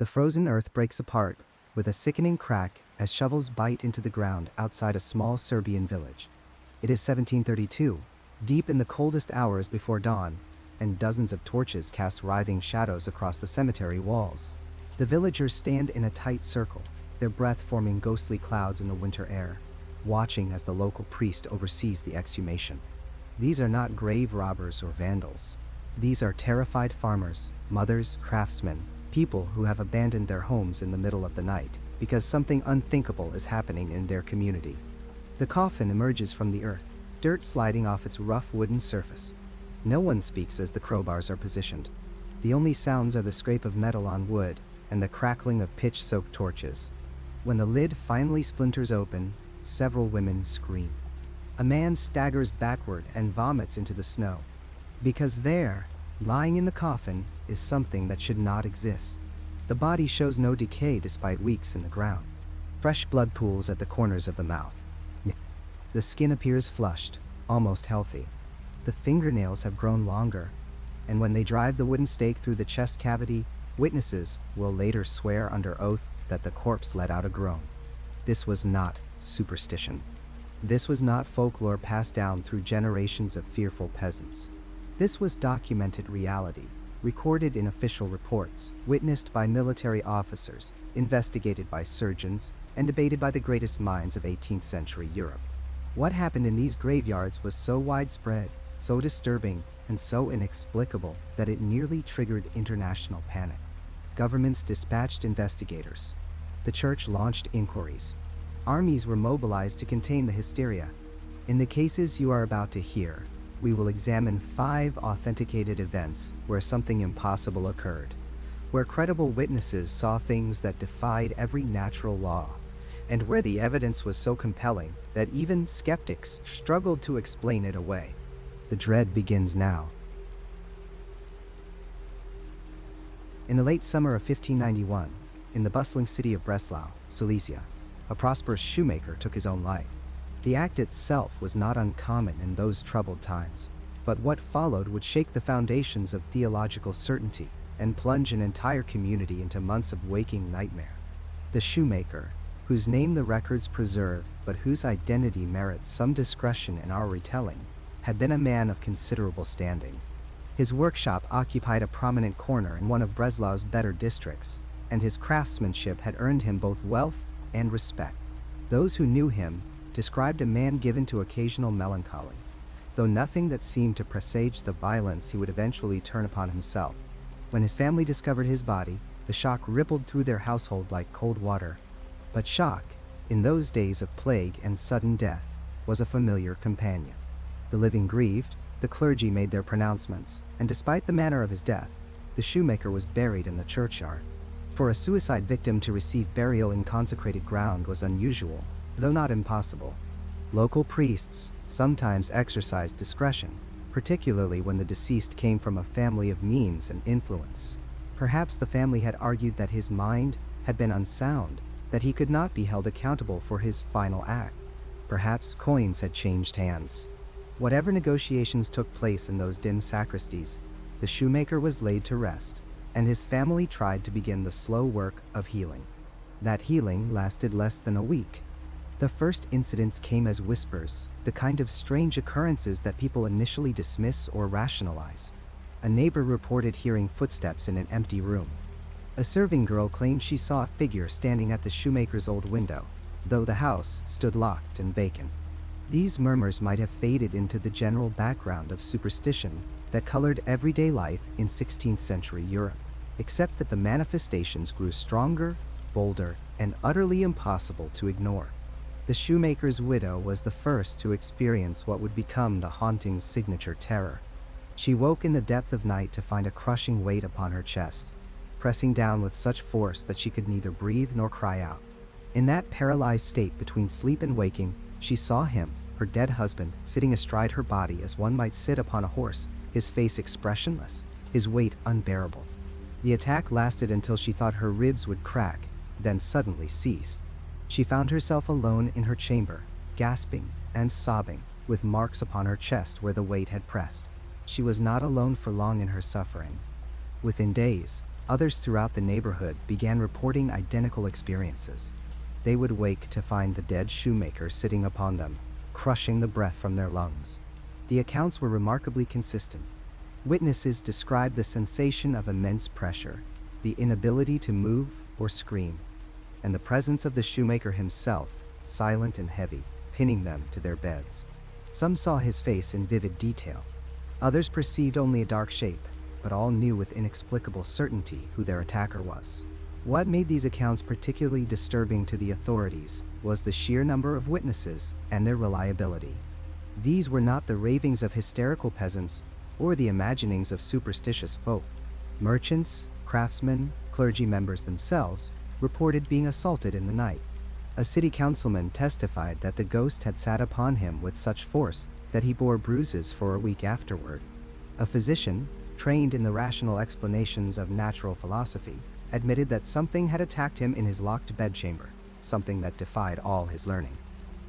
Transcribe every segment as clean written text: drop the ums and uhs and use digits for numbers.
The frozen earth breaks apart with a sickening crack as shovels bite into the ground outside a small Serbian village. It is 1732, deep in the coldest hours before dawn, and dozens of torches cast writhing shadows across the cemetery walls. The villagers stand in a tight circle, their breath forming ghostly clouds in the winter air, watching as the local priest oversees the exhumation. These are not grave robbers or vandals. These are terrified farmers, mothers, craftsmen, people who have abandoned their homes in the middle of the night because something unthinkable is happening in their community. The coffin emerges from the earth, dirt sliding off its rough wooden surface. No one speaks as the crowbars are positioned. The only sounds are the scrape of metal on wood and the crackling of pitch-soaked torches. When the lid finally splinters open, several women scream. A man staggers backward and vomits into the snow. Because there, lying in the coffin, is something that should not exist. The body shows no decay despite weeks in the ground. Fresh blood pools at the corners of the mouth. The skin appears flushed, almost healthy. The fingernails have grown longer, and when they drive the wooden stake through the chest cavity, witnesses will later swear under oath that the corpse let out a groan. This was not superstition. This was not folklore passed down through generations of fearful peasants. This was documented reality, recorded in official reports, witnessed by military officers, investigated by surgeons, and debated by the greatest minds of 18th century Europe. What happened in these graveyards was so widespread, so disturbing, and so inexplicable that it nearly triggered international panic. Governments dispatched investigators. The church launched inquiries. Armies were mobilized to contain the hysteria. In the cases you are about to hear, we will examine 5 authenticated events where something impossible occurred, where credible witnesses saw things that defied every natural law, and where the evidence was so compelling that even skeptics struggled to explain it away. The dread begins now. In the late summer of 1591, in the bustling city of Breslau, Silesia, a prosperous shoemaker took his own life. The act itself was not uncommon in those troubled times, but what followed would shake the foundations of theological certainty and plunge an entire community into months of waking nightmare. The shoemaker, whose name the records preserve but whose identity merits some discretion in our retelling, had been a man of considerable standing. His workshop occupied a prominent corner in one of Breslau's better districts, and his craftsmanship had earned him both wealth and respect. Those who knew him described a man given to occasional melancholy, though nothing that seemed to presage the violence he would eventually turn upon himself. When his family discovered his body, the shock rippled through their household like cold water. But shock, in those days of plague and sudden death, was a familiar companion. The living grieved, the clergy made their pronouncements, and despite the manner of his death, the shoemaker was buried in the churchyard. For a suicide victim to receive burial in consecrated ground was unusual, though not impossible. Local priests sometimes exercised discretion, particularly when the deceased came from a family of means and influence. Perhaps the family had argued that his mind had been unsound, that he could not be held accountable for his final act. Perhaps coins had changed hands. Whatever negotiations took place in those dim sacristies, the shoemaker was laid to rest, and his family tried to begin the slow work of healing. That healing lasted less than a week. The first incidents came as whispers, the kind of strange occurrences that people initially dismiss or rationalize. A neighbor reported hearing footsteps in an empty room. A serving girl claimed she saw a figure standing at the shoemaker's old window, though the house stood locked and vacant. These murmurs might have faded into the general background of superstition that colored everyday life in 16th century Europe, except that the manifestations grew stronger, bolder, and utterly impossible to ignore. The shoemaker's widow was the first to experience what would become the haunting's signature terror. She woke in the depth of night to find a crushing weight upon her chest, pressing down with such force that she could neither breathe nor cry out. In that paralyzed state between sleep and waking, she saw him, her dead husband, sitting astride her body as one might sit upon a horse, his face expressionless, his weight unbearable. The attack lasted until she thought her ribs would crack, then suddenly ceased. She found herself alone in her chamber, gasping and sobbing, with marks upon her chest where the weight had pressed. She was not alone for long in her suffering. Within days, Others throughout the neighborhood began reporting identical experiences. They would wake to find the dead shoemaker sitting upon them, crushing the breath from their lungs. The accounts were remarkably consistent. Witnesses described the sensation of immense pressure, the inability to move or scream, and the presence of the shoemaker himself, silent and heavy, pinning them to their beds. Some saw his face in vivid detail. Others perceived only a dark shape, but all knew with inexplicable certainty who their attacker was. What made these accounts particularly disturbing to the authorities was the sheer number of witnesses and their reliability. These were not the ravings of hysterical peasants or the imaginings of superstitious folk. Merchants, craftsmen, clergy members themselves reported being assaulted in the night. A city councilman testified that the ghost had sat upon him with such force that he bore bruises for a week afterward. A physician, trained in the rational explanations of natural philosophy, admitted that something had attacked him in his locked bedchamber, something that defied all his learning.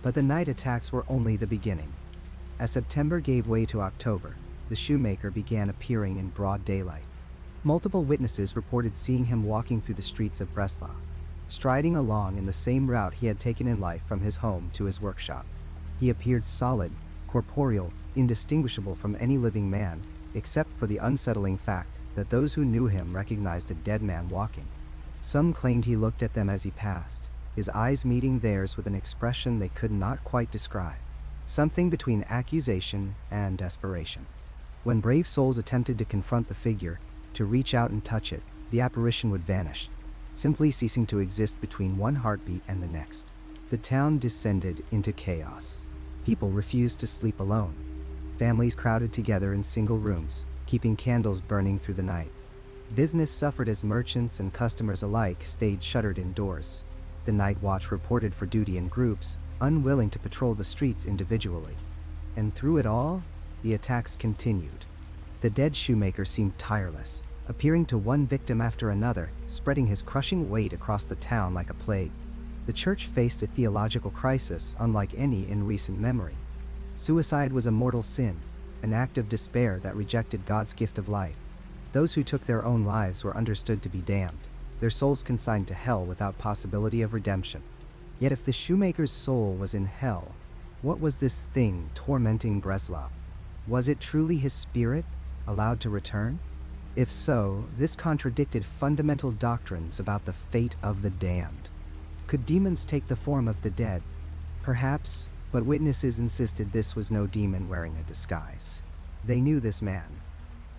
But the night attacks were only the beginning. As September gave way to October, the shoemaker began appearing in broad daylight. Multiple witnesses reported seeing him walking through the streets of Breslau, striding along in the same route he had taken in life from his home to his workshop. He appeared solid, corporeal, indistinguishable from any living man, except for the unsettling fact that those who knew him recognized a dead man walking. Some claimed he looked at them as he passed, his eyes meeting theirs with an expression they could not quite describe, something between accusation and desperation. When brave souls attempted to confront the figure, to reach out and touch it, the apparition would vanish, simply ceasing to exist between one heartbeat and the next. The town descended into chaos. People refused to sleep alone. Families crowded together in single rooms, keeping candles burning through the night. Business suffered as merchants and customers alike stayed shuttered indoors. The night watch reported for duty in groups, unwilling to patrol the streets individually. And through it all, the attacks continued. The dead shoemaker seemed tireless, appearing to one victim after another, spreading his crushing weight across the town like a plague. The church faced a theological crisis unlike any in recent memory. Suicide was a mortal sin, an act of despair that rejected God's gift of life. Those who took their own lives were understood to be damned, their souls consigned to hell without possibility of redemption. Yet if the shoemaker's soul was in hell, what was this thing tormenting Breslau? Was it truly his spirit, allowed to return? If so, this contradicted fundamental doctrines about the fate of the damned. Could demons take the form of the dead? Perhaps, but witnesses insisted this was no demon wearing a disguise. They knew this man.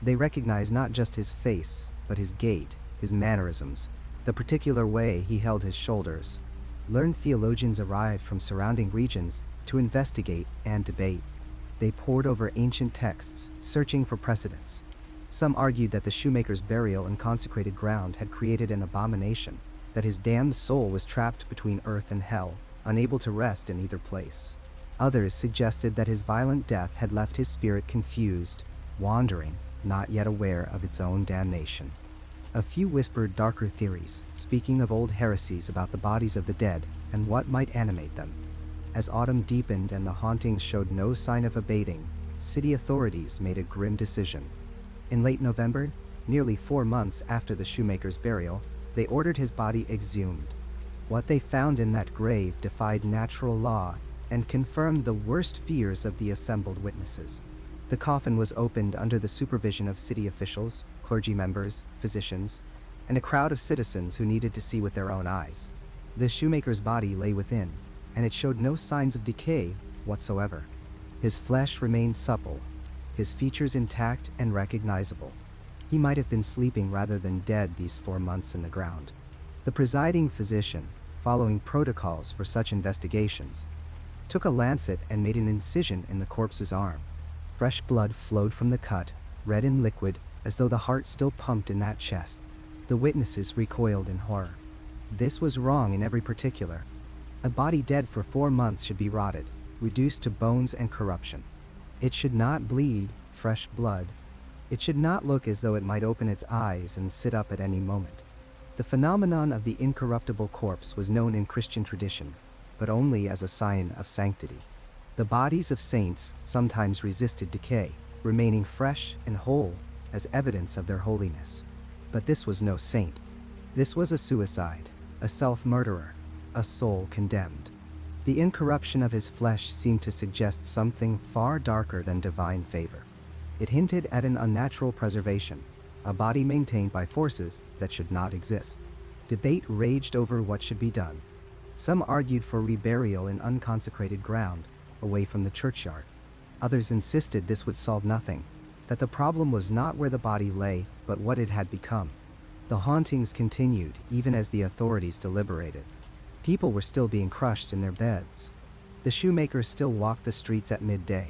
They recognized not just his face, but his gait, his mannerisms, the particular way he held his shoulders. Learned theologians arrived from surrounding regions to investigate and debate. They pored over ancient texts, searching for precedents. Some argued that the shoemaker's burial in consecrated ground had created an abomination, that his damned soul was trapped between earth and hell, unable to rest in either place. Others suggested that his violent death had left his spirit confused, wandering, not yet aware of its own damnation. A few whispered darker theories, speaking of old heresies about the bodies of the dead and what might animate them. As autumn deepened and the hauntings showed no sign of abating, city authorities made a grim decision. In late November, nearly 4 months after the shoemaker's burial, they ordered his body exhumed. What they found in that grave defied natural law and confirmed the worst fears of the assembled witnesses. The coffin was opened under the supervision of city officials, clergy members, physicians, and a crowd of citizens who needed to see with their own eyes. The shoemaker's body lay within, and it showed no signs of decay whatsoever. His flesh remained supple, his features intact and recognizable. He might have been sleeping rather than dead these 4 months in the ground. The presiding physician, following protocols for such investigations, took a lancet and made an incision in the corpse's arm. Fresh blood flowed from the cut, red and liquid, as though the heart still pumped in that chest. The witnesses recoiled in horror. This was wrong in every particular. A body dead for 4 months should be rotted, reduced to bones and corruption. It should not bleed fresh blood. It should not look as though it might open its eyes and sit up at any moment. The phenomenon of the incorruptible corpse was known in Christian tradition, but only as a sign of sanctity. The bodies of saints sometimes resisted decay, remaining fresh and whole as evidence of their holiness. But this was no saint. This was a suicide, a self-murderer, a soul condemned. The incorruption of his flesh seemed to suggest something far darker than divine favor. It hinted at an unnatural preservation, a body maintained by forces that should not exist. Debate raged over what should be done. Some argued for reburial in unconsecrated ground, away from the churchyard. Others insisted this would solve nothing, that the problem was not where the body lay, but what it had become. The hauntings continued, even as the authorities deliberated. People were still being crushed in their beds. The shoemakers still walked the streets at midday.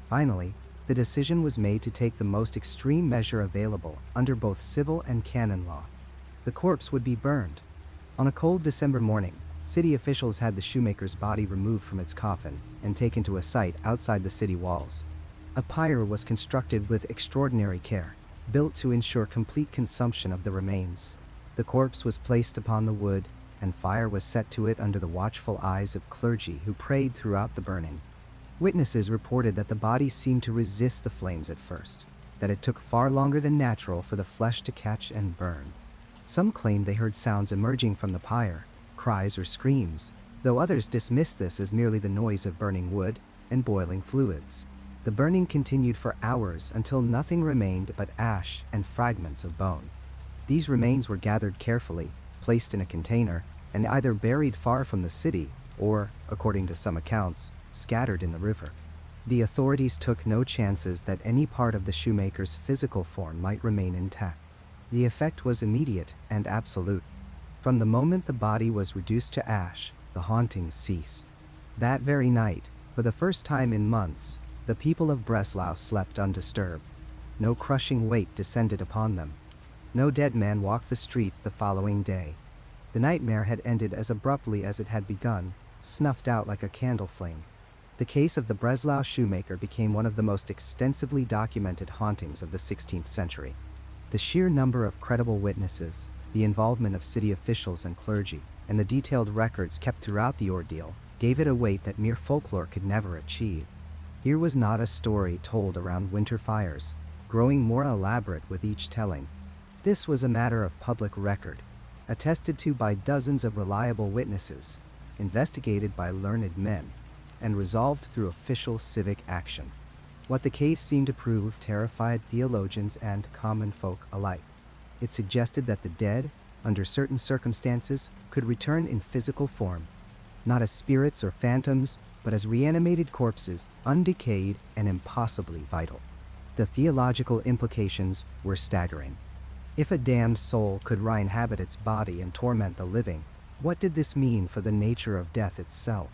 Finally, the decision was made to take the most extreme measure available under both civil and canon law. The corpse would be burned. On a cold December morning, city officials had the shoemaker's body removed from its coffin and taken to a site outside the city walls. A pyre was constructed with extraordinary care, built to ensure complete consumption of the remains. The corpse was placed upon the wood, and fire was set to it under the watchful eyes of clergy who prayed throughout the burning. Witnesses reported that the body seemed to resist the flames at first, that it took far longer than natural for the flesh to catch and burn. Some claimed they heard sounds emerging from the pyre, cries or screams, though others dismissed this as merely the noise of burning wood and boiling fluids. The burning continued for hours until nothing remained but ash and fragments of bone. These remains were gathered carefully, placed in a container, and either buried far from the city or, according to some accounts, scattered in the river. The authorities took no chances that any part of the shoemaker's physical form might remain intact. The effect was immediate and absolute. From the moment the body was reduced to ash, the hauntings ceased. That very night, for the first time in months, the people of Breslau slept undisturbed. No crushing weight descended upon them. No dead man walked the streets the following day. The nightmare had ended as abruptly as it had begun, snuffed out like a candle flame. The case of the Breslau shoemaker became one of the most extensively documented hauntings of the 16th century. The sheer number of credible witnesses, the involvement of city officials and clergy, and the detailed records kept throughout the ordeal gave it a weight that mere folklore could never achieve. Here was not a story told around winter fires, growing more elaborate with each telling. This was a matter of public record, attested to by dozens of reliable witnesses, investigated by learned men, and resolved through official civic action. What the case seemed to prove terrified theologians and common folk alike. It suggested that the dead, under certain circumstances, could return in physical form, not as spirits or phantoms, but as reanimated corpses, undecayed and impossibly vital. The theological implications were staggering. If a damned soul could re-inhabit its body and torment the living, what did this mean for the nature of death itself?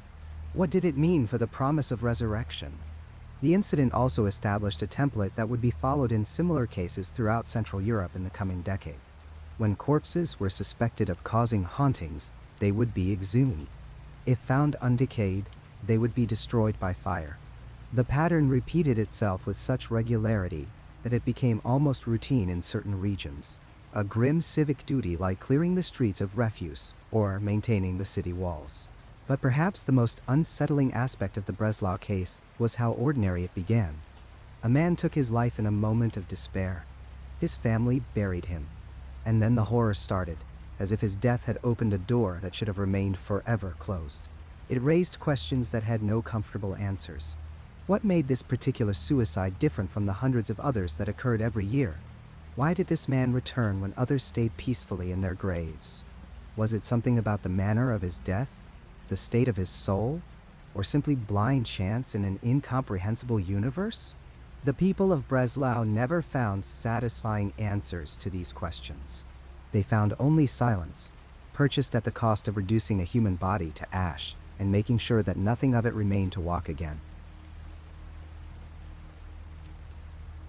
What did it mean for the promise of resurrection? The incident also established a template that would be followed in similar cases throughout Central Europe in the coming decade. When corpses were suspected of causing hauntings, they would be exhumed. If found undecayed, they would be destroyed by fire. The pattern repeated itself with such regularity that it became almost routine in certain regions, a grim civic duty like clearing the streets of refuse or maintaining the city walls. But perhaps the most unsettling aspect of the Breslau case was how ordinary it began. A man took his life in a moment of despair. His family buried him. And then the horror started, as if his death had opened a door that should have remained forever closed. It raised questions that had no comfortable answers. What made this particular suicide different from the hundreds of others that occurred every year? Why did this man return when others stayed peacefully in their graves? Was it something about the manner of his death? The state of his soul, or simply blind chance in an incomprehensible universe? The people of Breslau never found satisfying answers to these questions. They found only silence, purchased at the cost of reducing a human body to ash and making sure that nothing of it remained to walk again.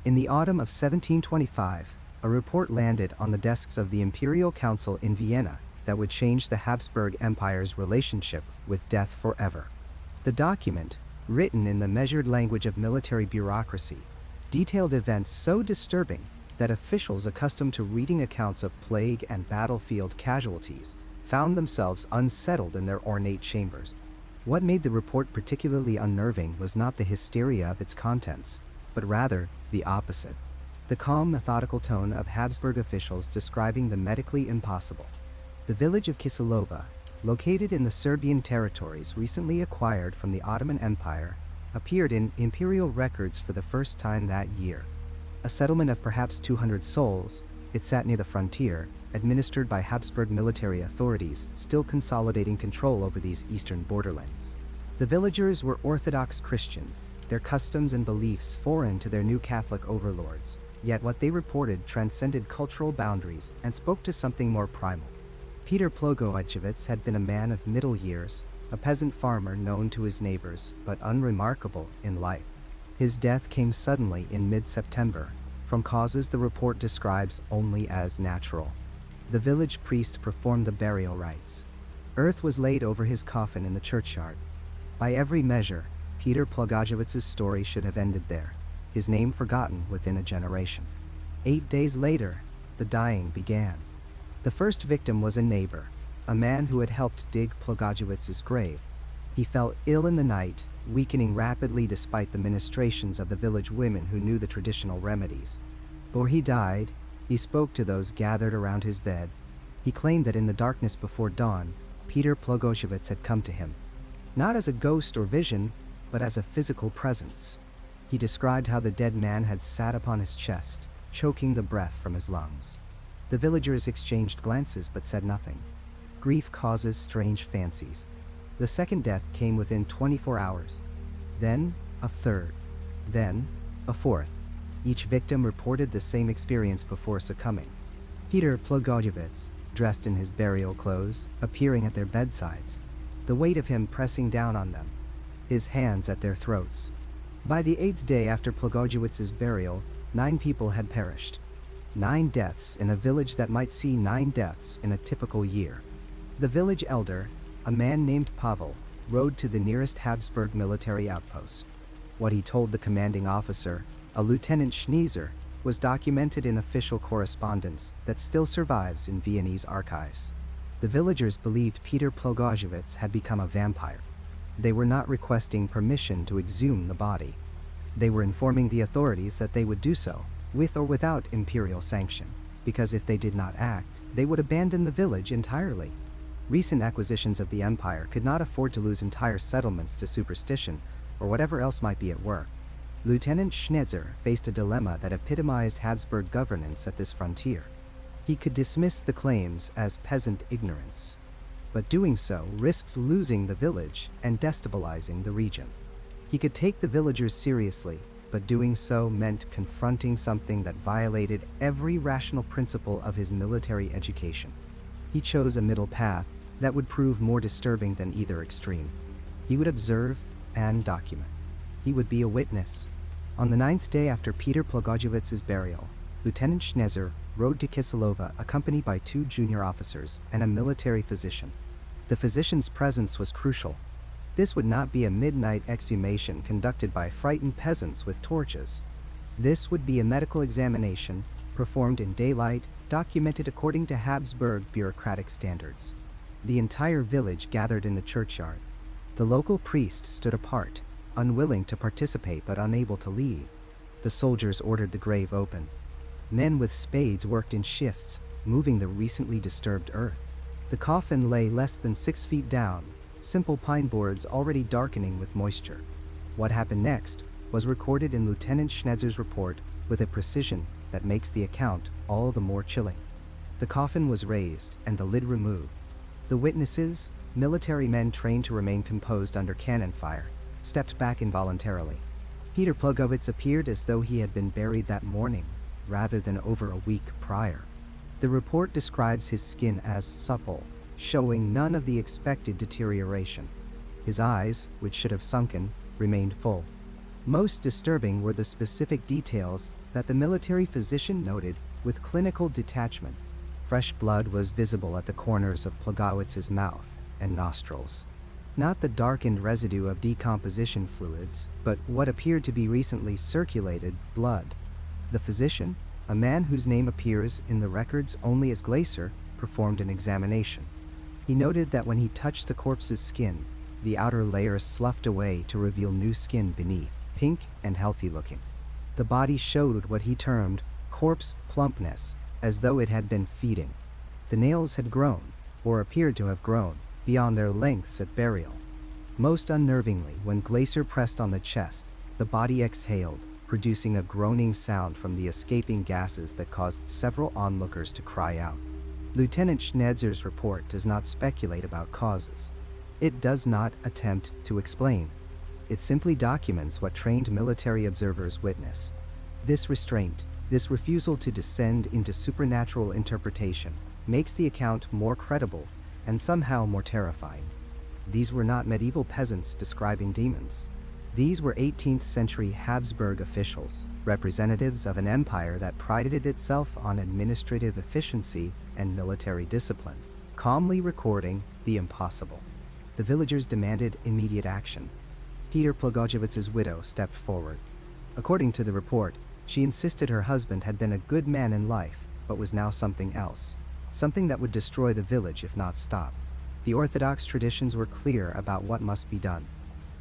In the autumn of 1725, a report landed on the desks of the Imperial Council in Vienna that would change the Habsburg Empire's relationship with death forever. The document, written in the measured language of military bureaucracy, detailed events so disturbing that officials accustomed to reading accounts of plague and battlefield casualties found themselves unsettled in their ornate chambers. What made the report particularly unnerving was not the hysteria of its contents, but rather the opposite. the calm, methodical tone of Habsburg officials describing the medically impossible. The village of Kisilova, located in the Serbian territories recently acquired from the Ottoman Empire, appeared in imperial records for the first time that year. A settlement of perhaps 200 souls, it sat near the frontier, administered by Habsburg military authorities, still consolidating control over these eastern borderlands. The villagers were Orthodox Christians, their customs and beliefs foreign to their new Catholic overlords, yet what they reported transcended cultural boundaries and spoke to something more primal. Peter Plogojowitz had been a man of middle years, a peasant farmer known to his neighbors, but unremarkable in life. His death came suddenly in mid-September, from causes the report describes only as natural. The village priest performed the burial rites. Earth was laid over his coffin in the churchyard. By every measure, Peter Plogojowitz's story should have ended there, his name forgotten within a generation. 8 days later, the dying began. The first victim was a neighbor, a man who had helped dig Plogojowitz's grave. He fell ill in the night, weakening rapidly despite the ministrations of the village women who knew the traditional remedies. Before he died, he spoke to those gathered around his bed. He claimed that in the darkness before dawn, Peter Plogojowitz had come to him, not as a ghost or vision, but as a physical presence. He described how the dead man had sat upon his chest, choking the breath from his lungs. The villagers exchanged glances but said nothing. Grief causes strange fancies. The second death came within 24 hours. Then, a third. Then, a fourth. Each victim reported the same experience before succumbing. Peter Plogojowitz, dressed in his burial clothes, appearing at their bedsides, the weight of him pressing down on them, his hands at their throats. By the 8th day after Plogojowitz's burial, 9 people had perished. 9 deaths in a village that might see 9 deaths in a typical year. The village elder, a man named Pavel, rode to the nearest Habsburg military outpost. What he told the commanding officer, a Lieutenant Schneezer, was documented in official correspondence that still survives in Viennese archives. The villagers believed Peter Plogojowitz had become a vampire. They were not requesting permission to exhume the body. They were informing the authorities that they would do so, with or without imperial sanction, because if they did not act, they would abandon the village entirely. Recent acquisitions of the empire could not afford to lose entire settlements to superstition or whatever else might be at work. Lieutenant Schnitzer faced a dilemma that epitomized Habsburg governance at this frontier. He could dismiss the claims as peasant ignorance, but doing so risked losing the village and destabilizing the region. He could take the villagers seriously, but doing so meant confronting something that violated every rational principle of his military education. He chose a middle path that would prove more disturbing than either extreme. He would observe and document. He would be a witness. On the 9th day after Peter Plogojowitz's burial, Lieutenant Schnitzer rode to Kisilova accompanied by 2 junior officers and a military physician. The physician's presence was crucial. This would not be a midnight exhumation conducted by frightened peasants with torches. This would be a medical examination performed in daylight, documented according to Habsburg bureaucratic standards. The entire village gathered in the churchyard. The local priest stood apart, unwilling to participate but unable to leave. The soldiers ordered the grave open. Men with spades worked in shifts, moving the recently disturbed earth. The coffin lay less than 6 feet down, simple pine boards already darkening with moisture. What happened next was recorded in Lieutenant Schnitzer's report with a precision that makes the account all the more chilling. The coffin was raised and the lid removed. The witnesses, military men trained to remain composed under cannon fire, stepped back involuntarily. Peter Plogojowitz appeared as though he had been buried that morning, rather than over a week prior. The report describes his skin as supple, showing none of the expected deterioration. His eyes, which should have sunken, remained full. Most disturbing were the specific details that the military physician noted with clinical detachment. Fresh blood was visible at the corners of Plogojowitz's mouth and nostrils. Not the darkened residue of decomposition fluids, but what appeared to be recently circulated blood. The physician, a man whose name appears in the records only as Glaser, performed an examination. He noted that when he touched the corpse's skin, the outer layer sloughed away to reveal new skin beneath, pink and healthy looking. The body showed what he termed corpse plumpness, as though it had been feeding. The nails had grown, or appeared to have grown, beyond their lengths at burial. Most unnervingly, when Glacier pressed on the chest, the body exhaled, producing a groaning sound from the escaping gases that caused several onlookers to cry out. Lieutenant Schnetzer's report does not speculate about causes. It does not attempt to explain. It simply documents what trained military observers witnessed. This restraint, this refusal to descend into supernatural interpretation, makes the account more credible and somehow more terrifying. These were not medieval peasants describing demons. These were 18th century Habsburg officials, representatives of an empire that prided itself on administrative efficiency and military discipline, calmly recording the impossible. The villagers demanded immediate action. Peter Plogojowitz's widow stepped forward. According to the report, she insisted her husband had been a good man in life, but was now something else, something that would destroy the village if not stopped. The Orthodox traditions were clear about what must be done.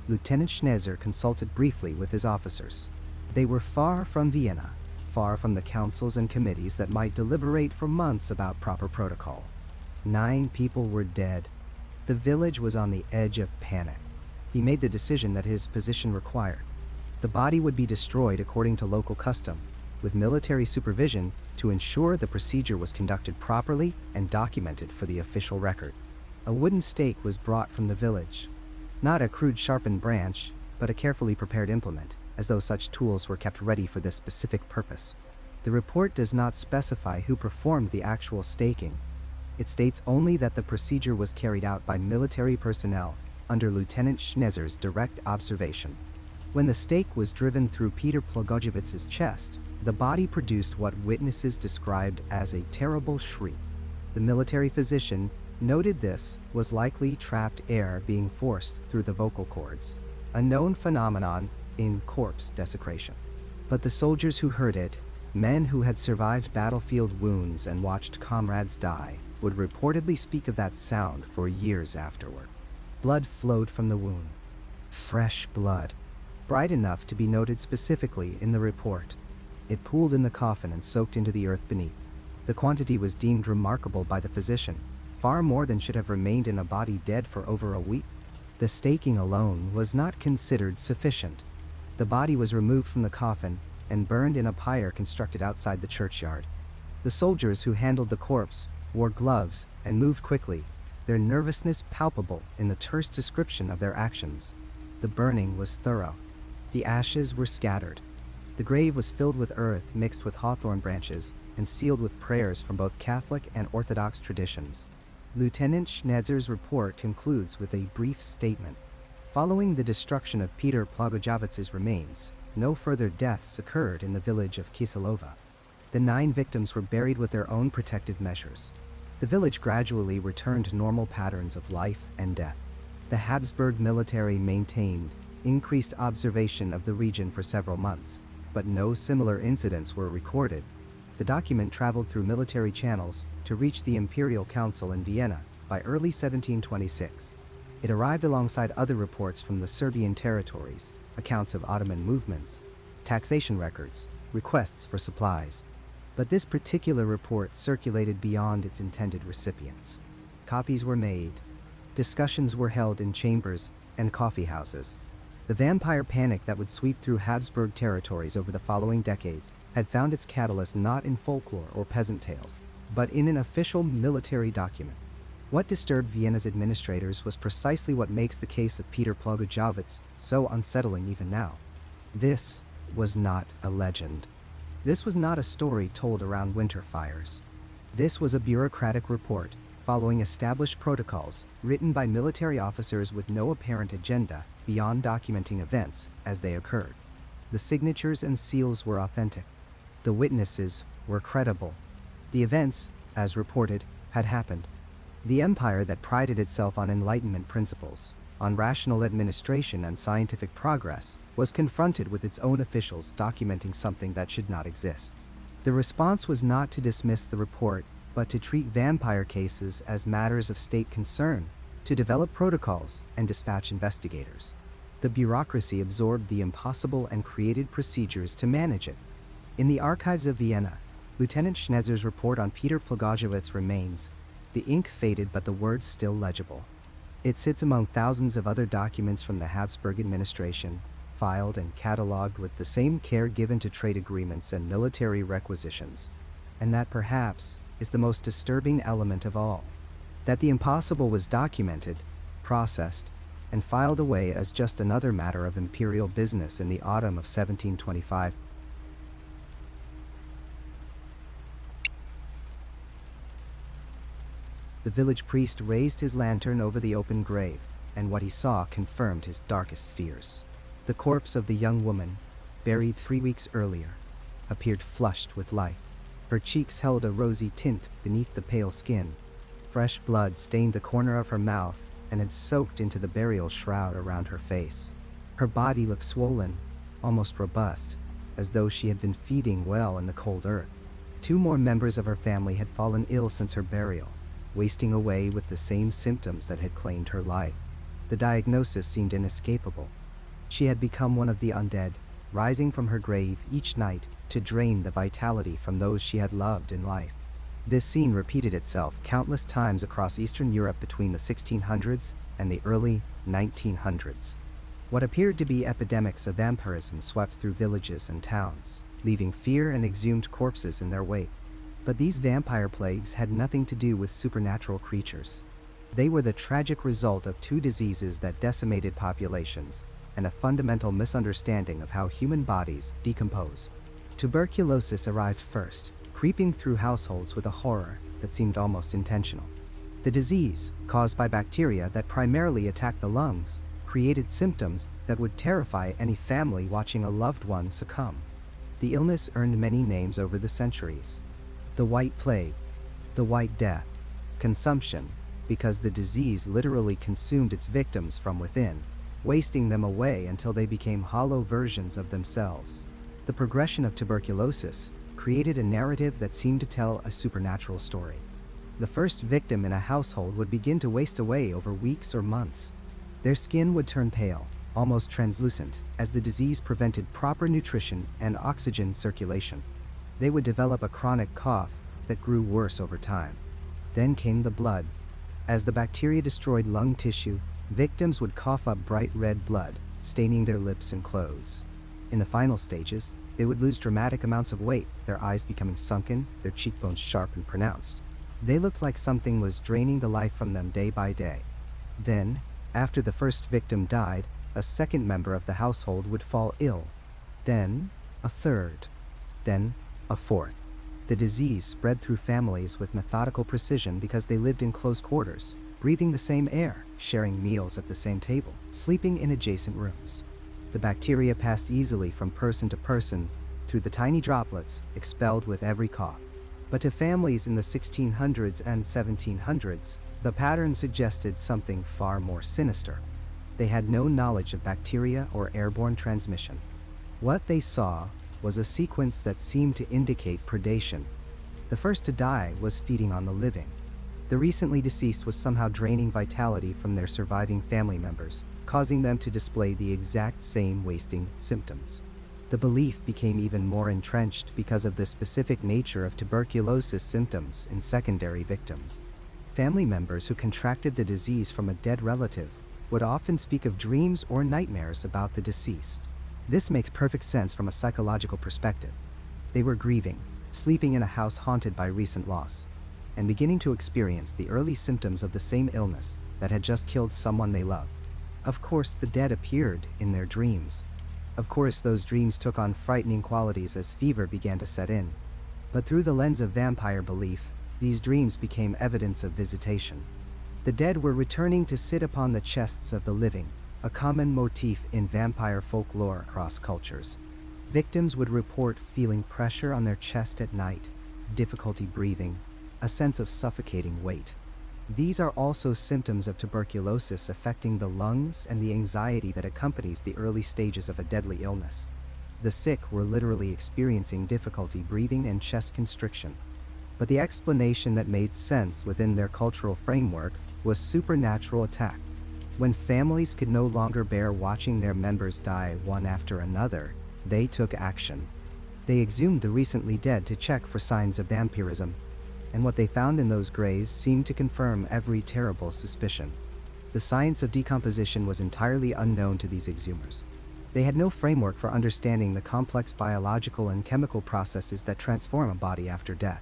Lieutenant Schnetzer consulted briefly with his officers. They were far from Vienna, far from the councils and committees that might deliberate for months about proper protocol. 9 people were dead. The village was on the edge of panic. He made the decision that his position required. The body would be destroyed according to local custom, with military supervision to ensure the procedure was conducted properly and documented for the official record. A wooden stake was brought from the village. Not a crude sharpened branch, but a carefully prepared implement, as though such tools were kept ready for this specific purpose. The report does not specify who performed the actual staking. It states only that the procedure was carried out by military personnel under Lieutenant Schnetzer's direct observation. When the stake was driven through Peter Plogojowitz's chest, the body produced what witnesses described as a terrible shriek. The military physician noted this was likely trapped air being forced through the vocal cords, a known phenomenon in corpse desecration. But the soldiers who heard it, men who had survived battlefield wounds and watched comrades die, would reportedly speak of that sound for years afterward. Blood flowed from the wound. Fresh blood, bright enough to be noted specifically in the report. It pooled in the coffin and soaked into the earth beneath. The quantity was deemed remarkable by the physician, far more than should have remained in a body dead for over a week. The staking alone was not considered sufficient. The body was removed from the coffin and burned in a pyre constructed outside the churchyard. The soldiers who handled the corpse wore gloves and moved quickly, their nervousness palpable in the terse description of their actions. The burning was thorough. The ashes were scattered. The grave was filled with earth mixed with hawthorn branches and sealed with prayers from both Catholic and Orthodox traditions. Lieutenant Schnetzer's report concludes with a brief statement. Following the destruction of Peter Plogojowitz's remains, no further deaths occurred in the village of Kiselova. The 9 victims were buried with their own protective measures. The village gradually returned to normal patterns of life and death. The Habsburg military maintained increased observation of the region for several months, but no similar incidents were recorded. The document traveled through military channels to reach the Imperial Council in Vienna by early 1726. It arrived alongside other reports from the Serbian territories, accounts of Ottoman movements, taxation records, requests for supplies. But this particular report circulated beyond its intended recipients. Copies were made. Discussions were held in chambers and coffee houses. The vampire panic that would sweep through Habsburg territories over the following decades had found its catalyst not in folklore or peasant tales, but in an official military document. What disturbed Vienna's administrators was precisely what makes the case of Peter Plogojowitz so unsettling even now. This was not a legend. This was not a story told around winter fires. This was a bureaucratic report, following established protocols, written by military officers with no apparent agenda beyond documenting events as they occurred. The signatures and seals were authentic. The witnesses were credible. The events, as reported, had happened. The empire that prided itself on Enlightenment principles, on rational administration and scientific progress, was confronted with its own officials documenting something that should not exist. The response was not to dismiss the report, but to treat vampire cases as matters of state concern, to develop protocols and dispatch investigators. The bureaucracy absorbed the impossible and created procedures to manage it. In the archives of Vienna, Lieutenant Schnetzer's report on Peter Plogojowitz remains. The ink faded, but the words still legible. It sits among thousands of other documents from the Habsburg administration, filed and catalogued with the same care given to trade agreements and military requisitions. And that, perhaps, is the most disturbing element of all. That the impossible was documented, processed, and filed away as just another matter of imperial business in the autumn of 1725. The village priest raised his lantern over the open grave, and what he saw confirmed his darkest fears. The corpse of the young woman, buried 3 weeks earlier, appeared flushed with life. Her cheeks held a rosy tint beneath the pale skin. Fresh blood stained the corner of her mouth and had soaked into the burial shroud around her face. Her body looked swollen, almost robust, as though she had been feeding well in the cold earth. 2 more members of her family had fallen ill since her burial, wasting away with the same symptoms that had claimed her life. The diagnosis seemed inescapable. She had become one of the undead, rising from her grave each night to drain the vitality from those she had loved in life. This scene repeated itself countless times across Eastern Europe between the 1600s and the early 1900s. What appeared to be epidemics of vampirism swept through villages and towns, leaving fear and exhumed corpses in their wake. But these vampire plagues had nothing to do with supernatural creatures. They were the tragic result of 2 diseases that decimated populations, and a fundamental misunderstanding of how human bodies decompose. Tuberculosis arrived first, creeping through households with a horror that seemed almost intentional. The disease, caused by bacteria that primarily attacked the lungs, created symptoms that would terrify any family watching a loved one succumb. The illness earned many names over the centuries. The White Plague, the White Death, consumption, because the disease literally consumed its victims from within, wasting them away until they became hollow versions of themselves. The progression of tuberculosis created a narrative that seemed to tell a supernatural story. The first victim in a household would begin to waste away over weeks or months. Their skin would turn pale, almost translucent, as the disease prevented proper nutrition and oxygen circulation. They would develop a chronic cough that grew worse over time. Then came the blood. As the bacteria destroyed lung tissue, victims would cough up bright red blood, staining their lips and clothes. In the final stages, they would lose dramatic amounts of weight, their eyes becoming sunken, their cheekbones sharp and pronounced. They looked like something was draining the life from them day by day. Then, after the first victim died, a second member of the household would fall ill. Then, a third. Then, a fourth. The disease spread through families with methodical precision because they lived in close quarters, breathing the same air, sharing meals at the same table, sleeping in adjacent rooms. The bacteria passed easily from person to person through the tiny droplets expelled with every cough. But to families in the 1600s and 1700s, the pattern suggested something far more sinister. They had no knowledge of bacteria or airborne transmission. What they saw was a sequence that seemed to indicate predation. The first to die was feeding on the living. The recently deceased was somehow draining vitality from their surviving family members, causing them to display the exact same wasting symptoms. The belief became even more entrenched because of the specific nature of tuberculosis symptoms in secondary victims. Family members who contracted the disease from a dead relative would often speak of dreams or nightmares about the deceased. This makes perfect sense from a psychological perspective. They were grieving, sleeping in a house haunted by recent loss, and beginning to experience the early symptoms of the same illness that had just killed someone they loved. Of course, the dead appeared in their dreams. Of course, those dreams took on frightening qualities as fever began to set in. But through the lens of vampire belief, these dreams became evidence of visitation. The dead were returning to sit upon the chests of the living, a common motif in vampire folklore across cultures. Victims would report feeling pressure on their chest at night, difficulty breathing, a sense of suffocating weight. These are also symptoms of tuberculosis affecting the lungs and the anxiety that accompanies the early stages of a deadly illness. The sick were literally experiencing difficulty breathing and chest constriction. But the explanation that made sense within their cultural framework was supernatural attack. When families could no longer bear watching their members die one after another, they took action. They exhumed the recently dead to check for signs of vampirism, and what they found in those graves seemed to confirm every terrible suspicion. The science of decomposition was entirely unknown to these exhumers. They had no framework for understanding the complex biological and chemical processes that transform a body after death.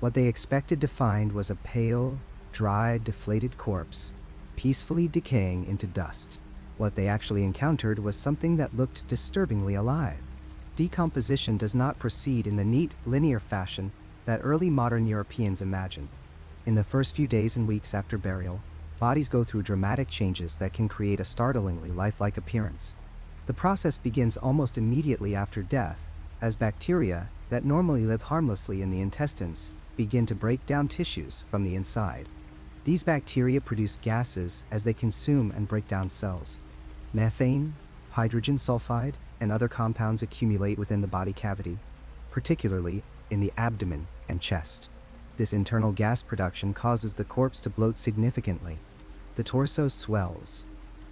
What they expected to find was a pale, dry, deflated corpse, peacefully decaying into dust. What they actually encountered was something that looked disturbingly alive. Decomposition does not proceed in the neat, linear fashion that early modern Europeans imagined. In the first few days and weeks after burial, bodies go through dramatic changes that can create a startlingly lifelike appearance. The process begins almost immediately after death, as bacteria that normally live harmlessly in the intestines begin to break down tissues from the inside. These bacteria produce gases as they consume and break down cells. Methane, hydrogen sulfide, and other compounds accumulate within the body cavity, particularly in the abdomen and chest. This internal gas production causes the corpse to bloat significantly. The torso swells.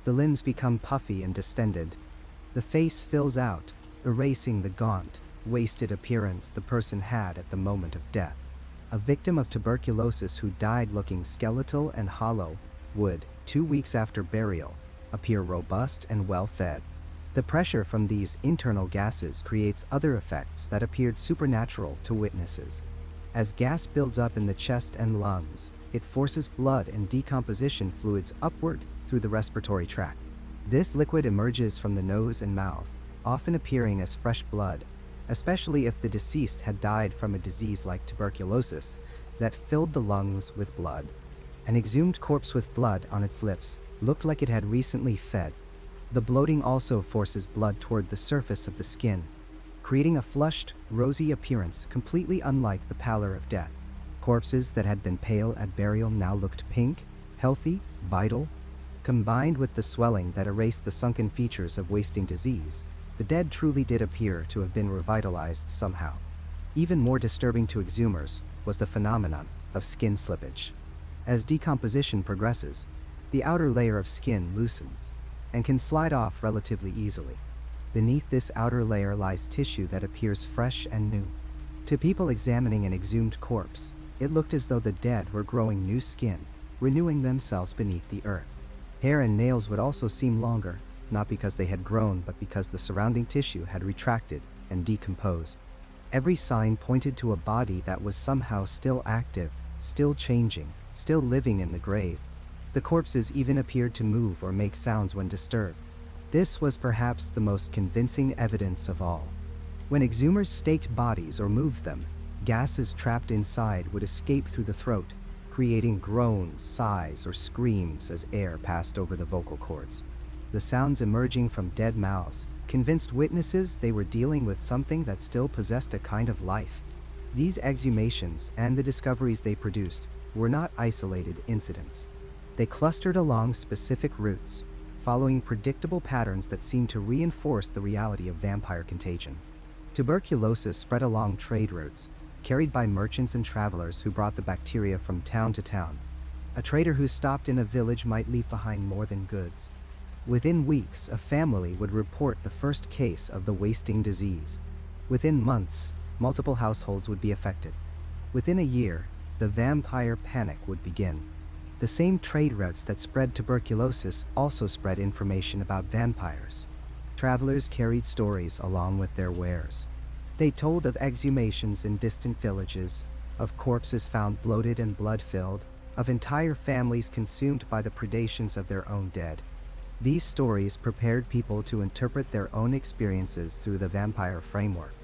The limbs become puffy and distended. The face fills out, erasing the gaunt, wasted appearance the person had at the moment of death. A victim of tuberculosis who died looking skeletal and hollow would, 2 weeks after burial, appear robust and well-fed. The pressure from these internal gases creates other effects that appeared supernatural to witnesses. As gas builds up in the chest and lungs, it forces blood and decomposition fluids upward through the respiratory tract. This liquid emerges from the nose and mouth, often appearing as fresh blood, especially if the deceased had died from a disease like tuberculosis that filled the lungs with blood. An exhumed corpse with blood on its lips looked like it had recently fed. The bloating also forces blood toward the surface of the skin, creating a flushed, rosy appearance completely unlike the pallor of death. Corpses that had been pale at burial now looked pink, healthy, vital. Combined with the swelling that erased the sunken features of wasting disease, the dead truly did appear to have been revitalized somehow. Even more disturbing to exhumers was the phenomenon of skin slippage. As decomposition progresses, the outer layer of skin loosens and can slide off relatively easily. Beneath this outer layer lies tissue that appears fresh and new. To people examining an exhumed corpse, it looked as though the dead were growing new skin, renewing themselves beneath the earth. Hair and nails would also seem longer, not because they had grown, but because the surrounding tissue had retracted and decomposed. Every sign pointed to a body that was somehow still active, still changing, still living in the grave. The corpses even appeared to move or make sounds when disturbed. This was perhaps the most convincing evidence of all. When exhumers staked bodies or moved them, gases trapped inside would escape through the throat, creating groans, sighs, or screams as air passed over the vocal cords. The sounds emerging from dead mouths convinced witnesses they were dealing with something that still possessed a kind of life. These exhumations and the discoveries they produced were not isolated incidents. They clustered along specific routes, following predictable patterns that seemed to reinforce the reality of vampire contagion. Tuberculosis spread along trade routes, carried by merchants and travelers who brought the bacteria from town to town. A trader who stopped in a village might leave behind more than goods. Within weeks, a family would report the first case of the wasting disease. Within months, multiple households would be affected. Within a year, the vampire panic would begin. The same trade routes that spread tuberculosis also spread information about vampires. Travelers carried stories along with their wares. They told of exhumations in distant villages, of corpses found bloated and blood-filled, of entire families consumed by the predations of their own dead. These stories prepared people to interpret their own experiences through the vampire framework.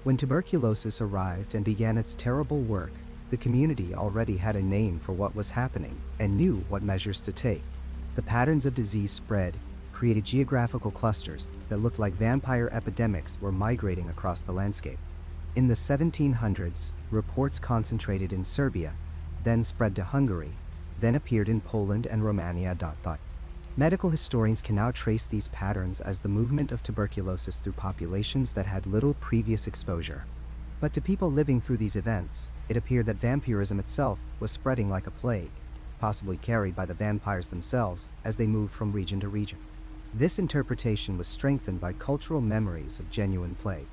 When tuberculosis arrived and began its terrible work, the community already had a name for what was happening and knew what measures to take. The patterns of disease spread, created geographical clusters that looked like vampire epidemics were migrating across the landscape. In the 1700s, reports concentrated in Serbia, then spread to Hungary, then appeared in Poland and Romania. Medical historians can now trace these patterns as the movement of tuberculosis through populations that had little previous exposure. But to people living through these events, it appeared that vampirism itself was spreading like a plague, possibly carried by the vampires themselves as they moved from region to region. This interpretation was strengthened by cultural memories of genuine plague.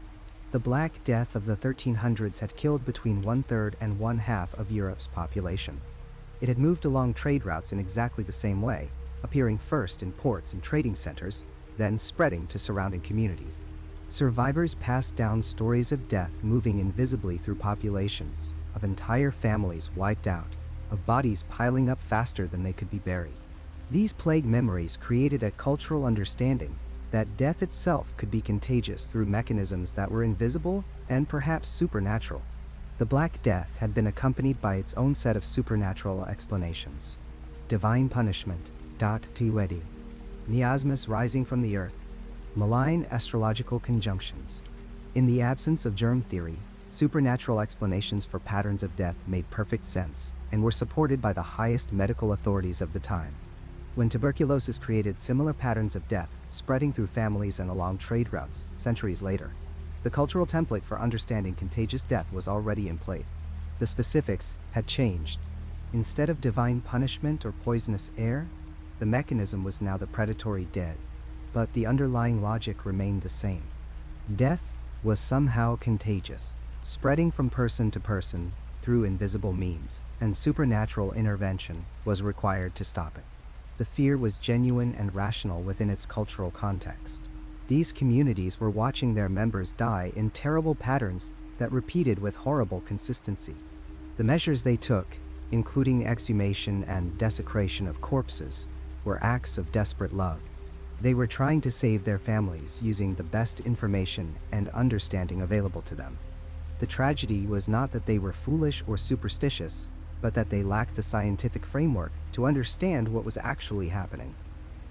The Black Death of the 1300s had killed between 1/3 and 1/2 of Europe's population. It had moved along trade routes in exactly the same way, appearing first in ports and trading centers, then spreading to surrounding communities. Survivors passed down stories of death moving invisibly through populations, of entire families wiped out, of bodies piling up faster than they could be buried. These plague memories created a cultural understanding that death itself could be contagious through mechanisms that were invisible and perhaps supernatural. The Black Death had been accompanied by its own set of supernatural explanations. Divine punishment, Tiwedi, miasmas rising from the earth, malign astrological conjunctions. In the absence of germ theory, supernatural explanations for patterns of death made perfect sense and were supported by the highest medical authorities of the time. When tuberculosis created similar patterns of death, spreading through families and along trade routes centuries later, the cultural template for understanding contagious death was already in place. The specifics had changed. Instead of divine punishment or poisonous air, the mechanism was now the predatory dead, but the underlying logic remained the same. Death was somehow contagious, spreading from person to person through invisible means, and supernatural intervention was required to stop it. The fear was genuine and rational within its cultural context. These communities were watching their members die in terrible patterns that repeated with horrible consistency. The measures they took, including exhumation and desecration of corpses, were acts of desperate love. They were trying to save their families using the best information and understanding available to them. The tragedy was not that they were foolish or superstitious, but that they lacked the scientific framework to understand what was actually happening.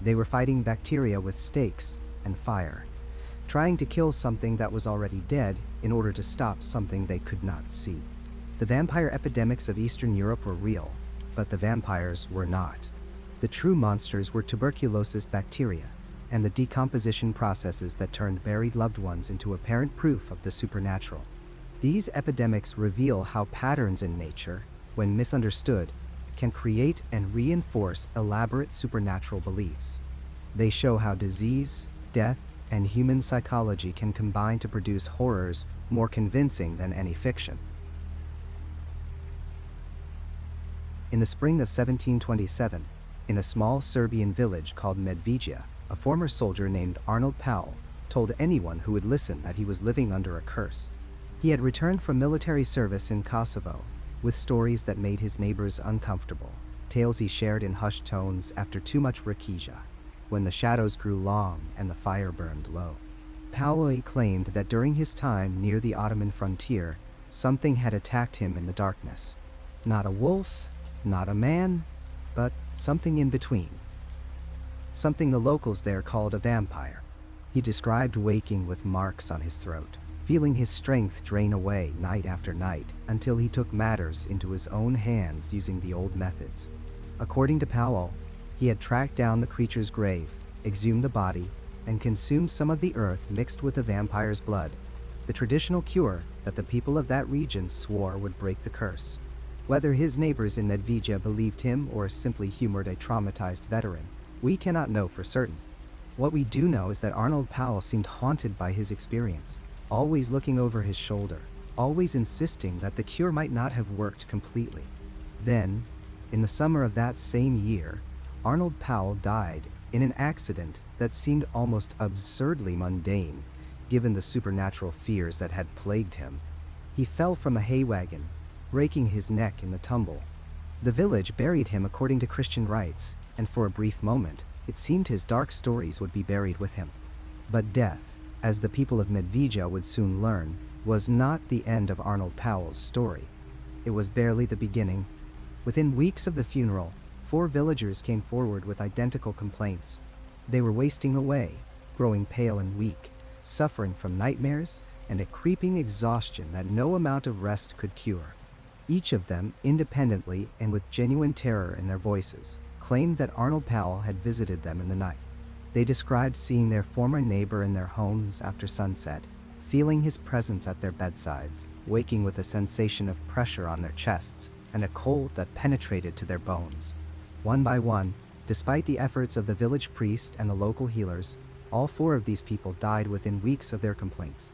They were fighting bacteria with stakes and fire, trying to kill something that was already dead in order to stop something they could not see. The vampire epidemics of Eastern Europe were real, but the vampires were not. The true monsters were tuberculosis bacteria and the decomposition processes that turned buried loved ones into apparent proof of the supernatural. These epidemics reveal how patterns in nature, when misunderstood, can create and reinforce elaborate supernatural beliefs. They show how disease, death, and human psychology can combine to produce horrors more convincing than any fiction. In the spring of 1727, in a small Serbian village called Medveđa, a former soldier named Arnold Paole told anyone who would listen that he was living under a curse. He had returned from military service in Kosovo, with stories that made his neighbors uncomfortable, tales he shared in hushed tones after too much rakiza, when the shadows grew long and the fire burned low. Paole claimed that during his time near the Ottoman frontier, something had attacked him in the darkness. Not a wolf, not a man, but something in between. Something the locals there called a vampire. He described waking with marks on his throat, feeling his strength drain away night after night until he took matters into his own hands using the old methods. According to Paole, he had tracked down the creature's grave, exhumed the body, and consumed some of the earth mixed with the vampire's blood, the traditional cure that the people of that region swore would break the curse. Whether his neighbors in Medveđa believed him or simply humored a traumatized veteran, we cannot know for certain. What we do know is that Arnold Paole seemed haunted by his experience, always looking over his shoulder, always insisting that the cure might not have worked completely. Then, in the summer of that same year, Arnold Paole died in an accident that seemed almost absurdly mundane, given the supernatural fears that had plagued him. He fell from a hay wagon, breaking his neck in the tumble. The village buried him according to Christian rites, and for a brief moment, it seemed his dark stories would be buried with him. But death, as the people of Medveđa would soon learn, was not the end of Arnold Paole's story. It was barely the beginning. Within weeks of the funeral, 4 villagers came forward with identical complaints. They were wasting away, growing pale and weak, suffering from nightmares and a creeping exhaustion that no amount of rest could cure. Each of them, independently and with genuine terror in their voices, claimed that Arnold Paole had visited them in the night. They described seeing their former neighbor in their homes after sunset, feeling his presence at their bedsides, waking with a sensation of pressure on their chests and a cold that penetrated to their bones. One by one, despite the efforts of the village priest and the local healers, all 4 of these people died within weeks of their complaints.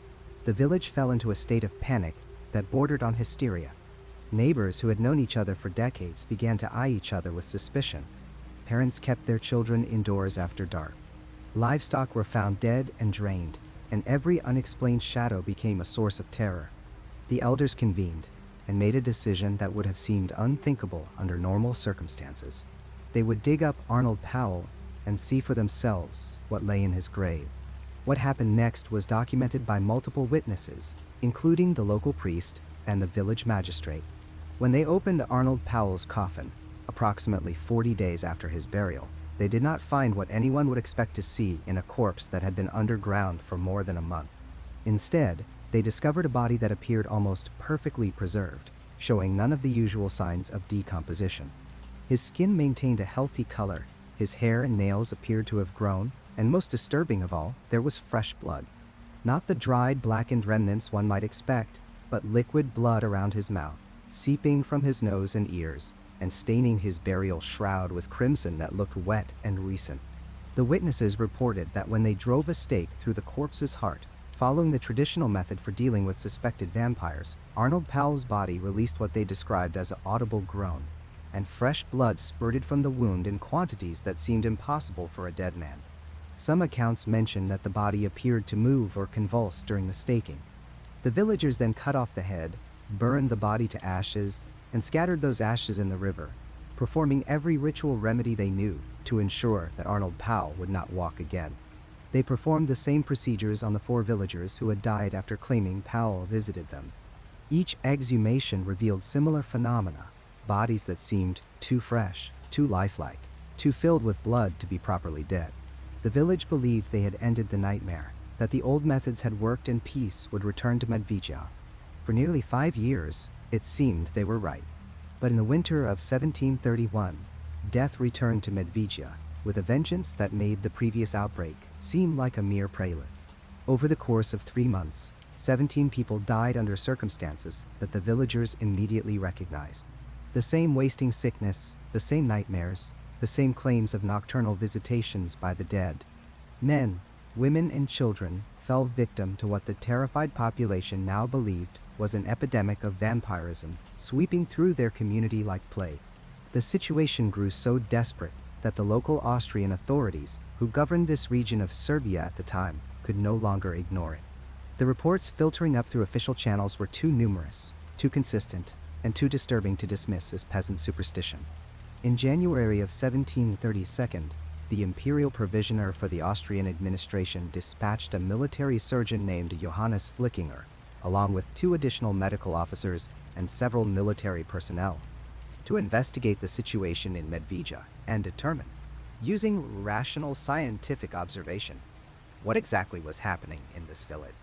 The village fell into a state of panic that bordered on hysteria. Neighbors who had known each other for decades began to eye each other with suspicion. Parents kept their children indoors after dark. Livestock were found dead and drained, and every unexplained shadow became a source of terror. The elders convened and made a decision that would have seemed unthinkable under normal circumstances. They would dig up Arnold Paole and see for themselves what lay in his grave. What happened next was documented by multiple witnesses, including the local priest and the village magistrate. When they opened Arnold Paole's coffin, approximately 40 days after his burial, they did not find what anyone would expect to see in a corpse that had been underground for more than a month. Instead, they discovered a body that appeared almost perfectly preserved, showing none of the usual signs of decomposition. His skin maintained a healthy color, his hair and nails appeared to have grown, and most disturbing of all, there was fresh blood. Not the dried, blackened remnants one might expect, but liquid blood around his mouth, seeping from his nose and ears, and staining his burial shroud with crimson that looked wet and recent. The witnesses reported that when they drove a stake through the corpse's heart, following the traditional method for dealing with suspected vampires, Arnold Paole's body released what they described as an audible groan, and fresh blood spurted from the wound in quantities that seemed impossible for a dead man. Some accounts mention that the body appeared to move or convulse during the staking. The villagers then cut off the head, burned the body to ashes, and scattered those ashes in the river, performing every ritual remedy they knew to ensure that Arnold Paole would not walk again. They performed the same procedures on the 4 villagers who had died after claiming Paole visited them. Each exhumation revealed similar phenomena, bodies that seemed too fresh, too lifelike, too filled with blood to be properly dead. The village believed they had ended the nightmare, that the old methods had worked and peace would return to Medvedja. For nearly 5 years, it seemed they were right. But in the winter of 1731, death returned to Medvedja, with a vengeance that made the previous outbreak seem like a mere prelude. Over the course of 3 months, 17 people died under circumstances that the villagers immediately recognized. The same wasting sickness, the same nightmares, the same claims of nocturnal visitations by the dead. Men, women, and children fell victim to what the terrified population now believed was an epidemic of vampirism sweeping through their community like plague. The situation grew so desperate that the local Austrian authorities, who governed this region of Serbia at the time, could no longer ignore it. The reports filtering up through official channels were too numerous, too consistent, and too disturbing to dismiss as peasant superstition. In January of 1732, the imperial provisioner for the Austrian administration dispatched a military surgeon named Johannes Flickinger, along with 2 additional medical officers and several military personnel, to investigate the situation in Medvedja and determine, using rational scientific observation, what exactly was happening in this village.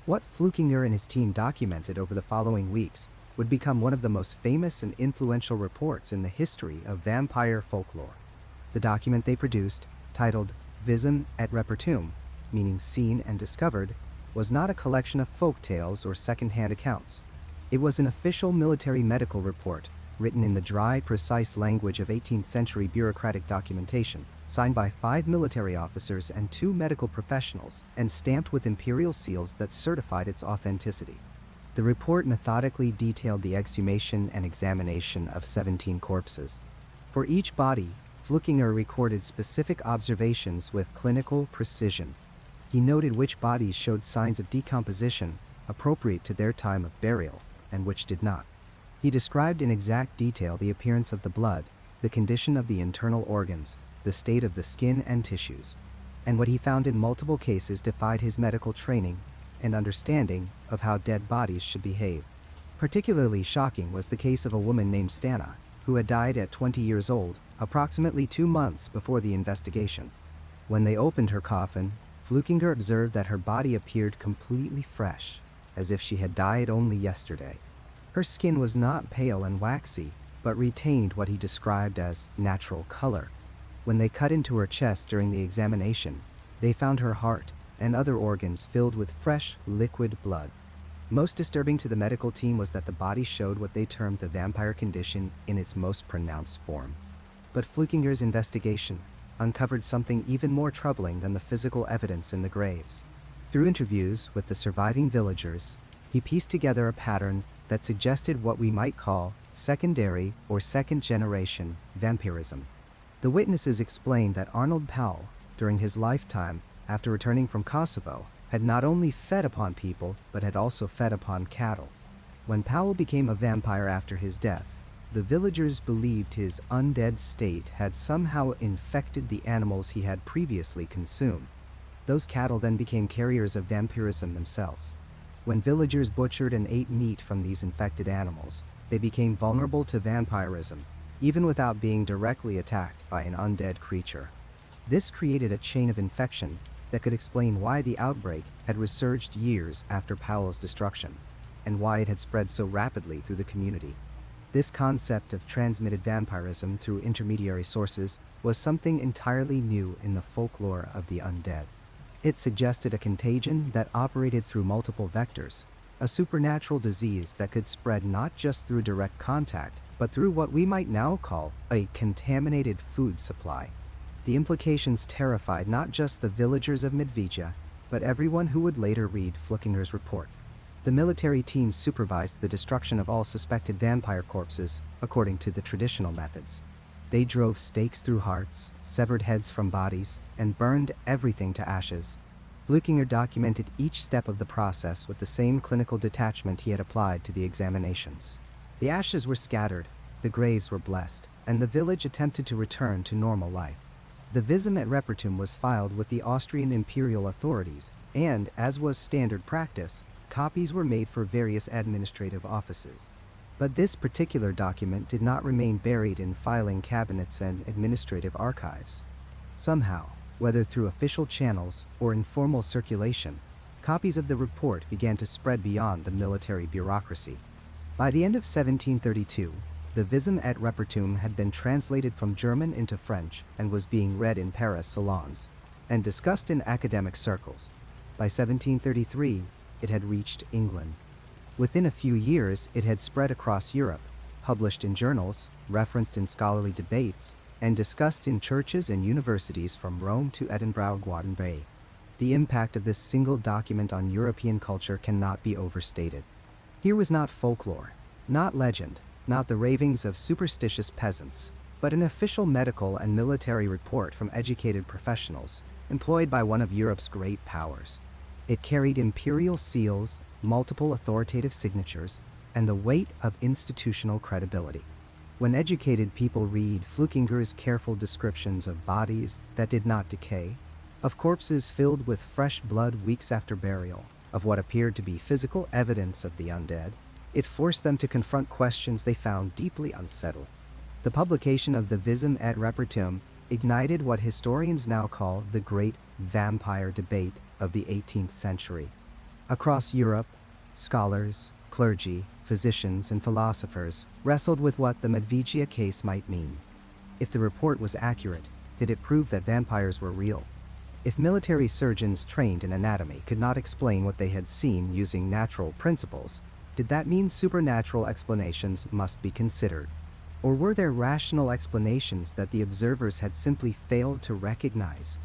What Flickinger and his team documented over the following weeks would become one of the most famous and influential reports in the history of vampire folklore. The document they produced, titled Visum et Repertum, meaning seen and discovered, was not a collection of folk tales or second-hand accounts. It was an official military medical report, written in the dry, precise language of 18th century bureaucratic documentation, signed by 5 military officers and 2 medical professionals, and stamped with imperial seals that certified its authenticity. The report methodically detailed the exhumation and examination of 17 corpses. For each body, Flickinger recorded specific observations with clinical precision. He noted which bodies showed signs of decomposition appropriate to their time of burial, and which did not. He described in exact detail the appearance of the blood, the condition of the internal organs, the state of the skin and tissues, and what he found in multiple cases defied his medical training and understanding of how dead bodies should behave. Particularly shocking was the case of a woman named Stana, who had died at 20 years old, approximately 2 months before the investigation. When they opened her coffin, Flickinger observed that her body appeared completely fresh, as if she had died only yesterday. Her skin was not pale and waxy, but retained what he described as natural color. When they cut into her chest during the examination, they found her heart and other organs filled with fresh, liquid blood. Most disturbing to the medical team was that the body showed what they termed the vampire condition in its most pronounced form. But Flickinger's investigation uncovered something even more troubling than the physical evidence in the graves. Through interviews with the surviving villagers, he pieced together a pattern that suggested what we might call secondary or second-generation vampirism. The witnesses explained that Arnold Paole, during his lifetime, after returning from Kosovo, had not only fed upon people, but had also fed upon cattle. When Paole became a vampire after his death, the villagers believed his undead state had somehow infected the animals he had previously consumed. Those cattle then became carriers of vampirism themselves. When villagers butchered and ate meat from these infected animals, they became vulnerable to vampirism, even without being directly attacked by an undead creature. This created a chain of infection that could explain why the outbreak had resurged years after Paole's destruction, and why it had spread so rapidly through the community. This concept of transmitted vampirism through intermediary sources was something entirely new in the folklore of the undead. It suggested a contagion that operated through multiple vectors, a supernatural disease that could spread not just through direct contact, but through what we might now call a contaminated food supply. The implications terrified not just the villagers of Medvedja, but everyone who would later read Flückinger's report. The military team supervised the destruction of all suspected vampire corpses, according to the traditional methods. They drove stakes through hearts, severed heads from bodies, and burned everything to ashes. Flückinger documented each step of the process with the same clinical detachment he had applied to the examinations. The ashes were scattered, the graves were blessed, and the village attempted to return to normal life. The visum et repertum was filed with the Austrian imperial authorities, and, as was standard practice, copies were made for various administrative offices. But this particular document did not remain buried in filing cabinets and administrative archives. Somehow, whether through official channels or informal circulation, copies of the report began to spread beyond the military bureaucracy. By the end of 1732, the Visum et Repertum had been translated from German into French and was being read in Paris salons and discussed in academic circles. By 1733, it had reached England. Within a few years, it had spread across Europe, published in journals, referenced in scholarly debates, and discussed in churches and universities from Rome to Edinburgh, Guatemala. The impact of this single document on European culture cannot be overstated. Here was not folklore, not legend, not the ravings of superstitious peasants, but an official medical and military report from educated professionals, employed by one of Europe's great powers. It carried imperial seals, multiple authoritative signatures, and the weight of institutional credibility. When educated people read Flückinger's careful descriptions of bodies that did not decay, of corpses filled with fresh blood weeks after burial, of what appeared to be physical evidence of the undead, it forced them to confront questions they found deeply unsettling. The publication of the Visum et Repertum ignited what historians now call the Great Vampire Debate of the 18th century. Across Europe, scholars, clergy, physicians, and philosophers wrestled with what the Medvedja case might mean. If the report was accurate, did it prove that vampires were real? If military surgeons trained in anatomy could not explain what they had seen using natural principles, did that mean supernatural explanations must be considered? Or were there rational explanations that the observers had simply failed to recognize?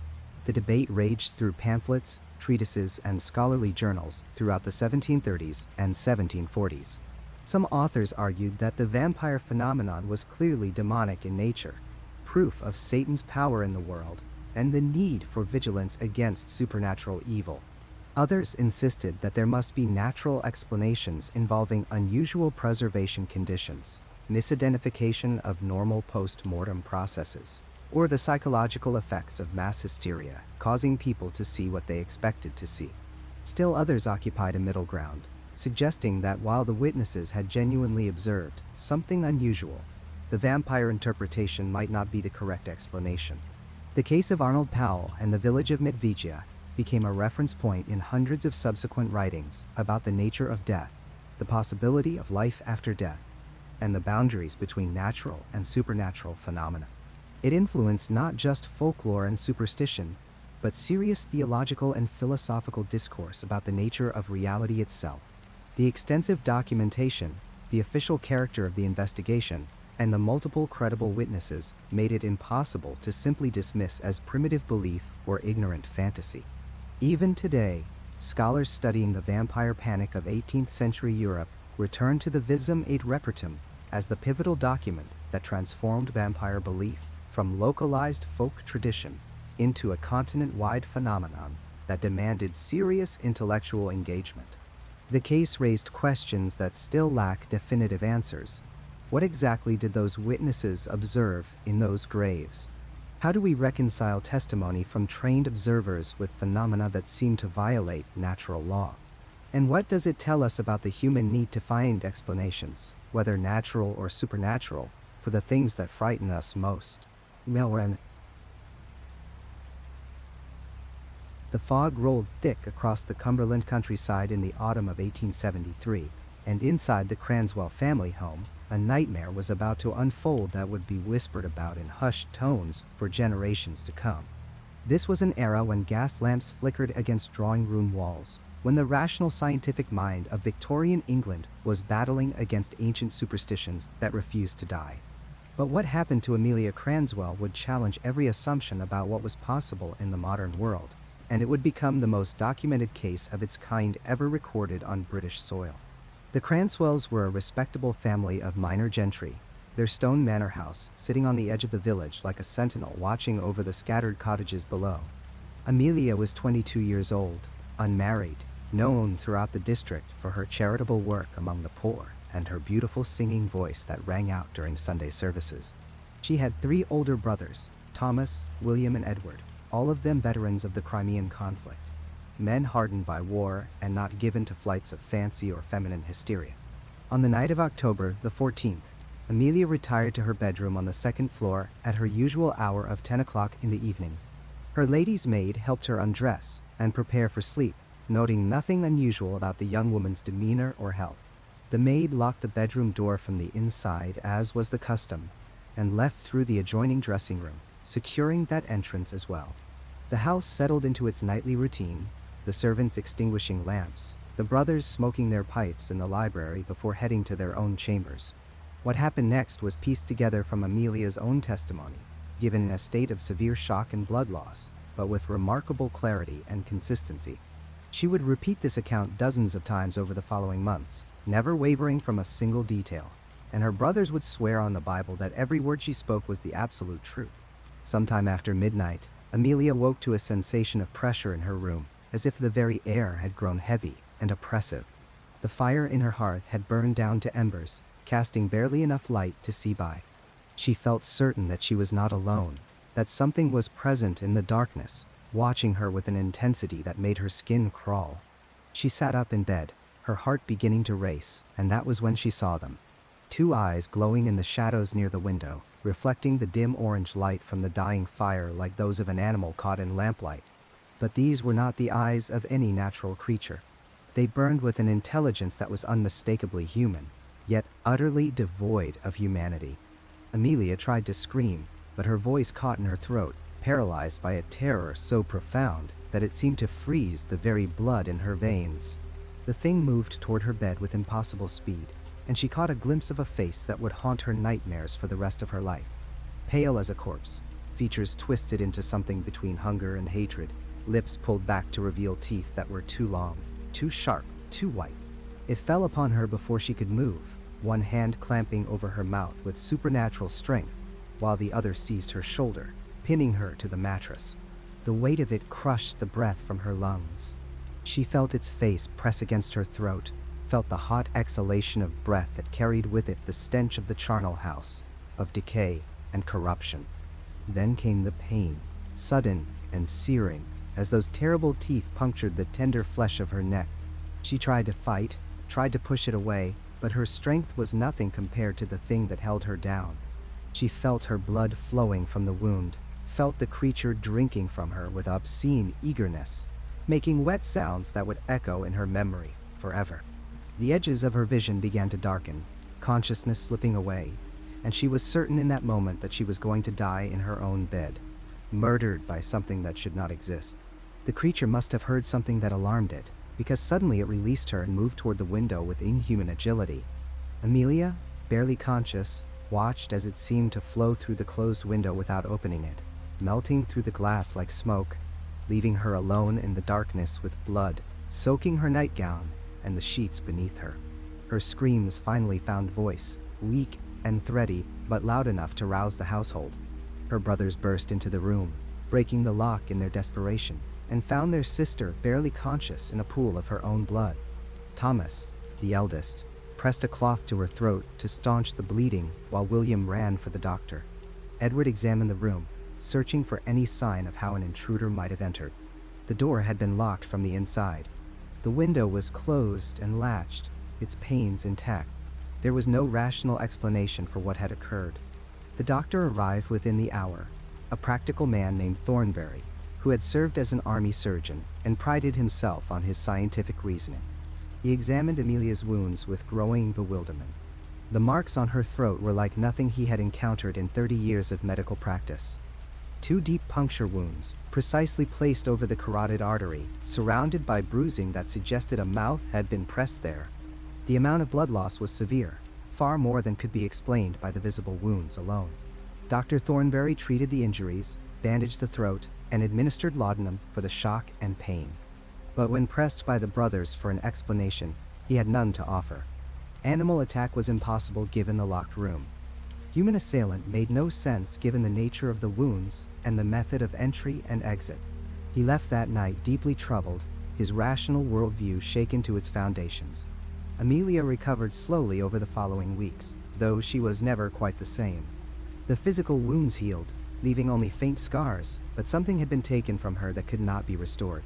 The debate raged through pamphlets, treatises, and scholarly journals throughout the 1730s and 1740s. Some authors argued that the vampire phenomenon was clearly demonic in nature, proof of Satan's power in the world, and the need for vigilance against supernatural evil. Others insisted that there must be natural explanations involving unusual preservation conditions, misidentification of normal post-mortem processes, or the psychological effects of mass hysteria, causing people to see what they expected to see. Still others occupied a middle ground, suggesting that while the witnesses had genuinely observed something unusual, the vampire interpretation might not be the correct explanation. The case of Arnold Paole and the village of Medvedja became a reference point in hundreds of subsequent writings about the nature of death, the possibility of life after death, and the boundaries between natural and supernatural phenomena. It influenced not just folklore and superstition, but serious theological and philosophical discourse about the nature of reality itself. The extensive documentation, the official character of the investigation, and the multiple credible witnesses made it impossible to simply dismiss as primitive belief or ignorant fantasy. Even today, scholars studying the vampire panic of 18th century Europe return to the Visum et Repertum as the pivotal document that transformed vampire belief from localized folk tradition into a continent-wide phenomenon that demanded serious intellectual engagement. The case raised questions that still lack definitive answers. What exactly did those witnesses observe in those graves? How do we reconcile testimony from trained observers with phenomena that seem to violate natural law? And what does it tell us about the human need to find explanations, whether natural or supernatural, for the things that frighten us most? The fog rolled thick across the Cumberland countryside in the autumn of 1873, and inside the Cranswell family home, a nightmare was about to unfold that would be whispered about in hushed tones for generations to come. This was an era when gas lamps flickered against drawing room walls, when the rational scientific mind of Victorian England was battling against ancient superstitions that refused to die. But what happened to Amelia Cranswell would challenge every assumption about what was possible in the modern world, and it would become the most documented case of its kind ever recorded on British soil. The Cranswells were a respectable family of minor gentry, their stone manor house sitting on the edge of the village like a sentinel watching over the scattered cottages below. Amelia was 22 years old, unmarried, known throughout the district for her charitable work among the poor and her beautiful singing voice that rang out during Sunday services. She had 3 older brothers, Thomas, William, and Edward, all of them veterans of the Crimean conflict, men hardened by war and not given to flights of fancy or feminine hysteria. On the night of October the 14th, Amelia retired to her bedroom on the 2nd floor at her usual hour of 10 o'clock in the evening. Her lady's maid helped her undress and prepare for sleep, noting nothing unusual about the young woman's demeanor or health. The maid locked the bedroom door from the inside, as was the custom, and left through the adjoining dressing room, securing that entrance as well. The house settled into its nightly routine, the servants extinguishing lamps, the brothers smoking their pipes in the library before heading to their own chambers. What happened next was pieced together from Amelia's own testimony, given in a state of severe shock and blood loss, but with remarkable clarity and consistency. She would repeat this account dozens of times over the following months, never wavering from a single detail, and her brothers would swear on the Bible that every word she spoke was the absolute truth. Sometime after midnight, Amelia woke to a sensation of pressure in her room, as if the very air had grown heavy and oppressive. The fire in her hearth had burned down to embers, casting barely enough light to see by. She felt certain that she was not alone, that something was present in the darkness, watching her with an intensity that made her skin crawl. She sat up in bed, her heart beginning to race, and that was when she saw them. 2 eyes glowing in the shadows near the window, reflecting the dim orange light from the dying fire like those of an animal caught in lamplight. But these were not the eyes of any natural creature. They burned with an intelligence that was unmistakably human, yet utterly devoid of humanity. Amelia tried to scream, but her voice caught in her throat, paralyzed by a terror so profound that it seemed to freeze the very blood in her veins. The thing moved toward her bed with impossible speed, and she caught a glimpse of a face that would haunt her nightmares for the rest of her life. Pale as a corpse, features twisted into something between hunger and hatred, lips pulled back to reveal teeth that were too long, too sharp, too white. It fell upon her before she could move, one hand clamping over her mouth with supernatural strength, while the other seized her shoulder, pinning her to the mattress. The weight of it crushed the breath from her lungs. She felt its face press against her throat, felt the hot exhalation of breath that carried with it the stench of the charnel house, of decay and corruption. Then came the pain, sudden and searing, as those terrible teeth punctured the tender flesh of her neck. She tried to fight, tried to push it away, but her strength was nothing compared to the thing that held her down. She felt her blood flowing from the wound, felt the creature drinking from her with obscene eagerness, making wet sounds that would echo in her memory forever. The edges of her vision began to darken, consciousness slipping away, and she was certain in that moment that she was going to die in her own bed, murdered by something that should not exist. The creature must have heard something that alarmed it, because suddenly it released her and moved toward the window with inhuman agility. Amelia, barely conscious, watched as it seemed to flow through the closed window without opening it, melting through the glass like smoke, leaving her alone in the darkness with blood soaking her nightgown and the sheets beneath her. Her screams finally found voice, weak and thready, but loud enough to rouse the household. Her brothers burst into the room, breaking the lock in their desperation, and found their sister barely conscious in a pool of her own blood. Thomas, the eldest, pressed a cloth to her throat to staunch the bleeding while William ran for the doctor. Edward examined the room, searching for any sign of how an intruder might have entered. The door had been locked from the inside. The window was closed and latched, its panes intact. There was no rational explanation for what had occurred. The doctor arrived within the hour, a practical man named Thornbury, who had served as an army surgeon and prided himself on his scientific reasoning. He examined Amelia's wounds with growing bewilderment. The marks on her throat were like nothing he had encountered in 30 years of medical practice. 2 deep puncture wounds, precisely placed over the carotid artery, surrounded by bruising that suggested a mouth had been pressed there. The amount of blood loss was severe, far more than could be explained by the visible wounds alone. Dr. Thornbury treated the injuries, bandaged the throat, and administered laudanum for the shock and pain. But when pressed by the brothers for an explanation, he had none to offer. Animal attack was impossible given the locked room. Human assailant made no sense given the nature of the wounds and the method of entry and exit. He left that night deeply troubled, his rational worldview shaken to its foundations. Amelia recovered slowly over the following weeks, though she was never quite the same. The physical wounds healed, leaving only faint scars, but something had been taken from her that could not be restored.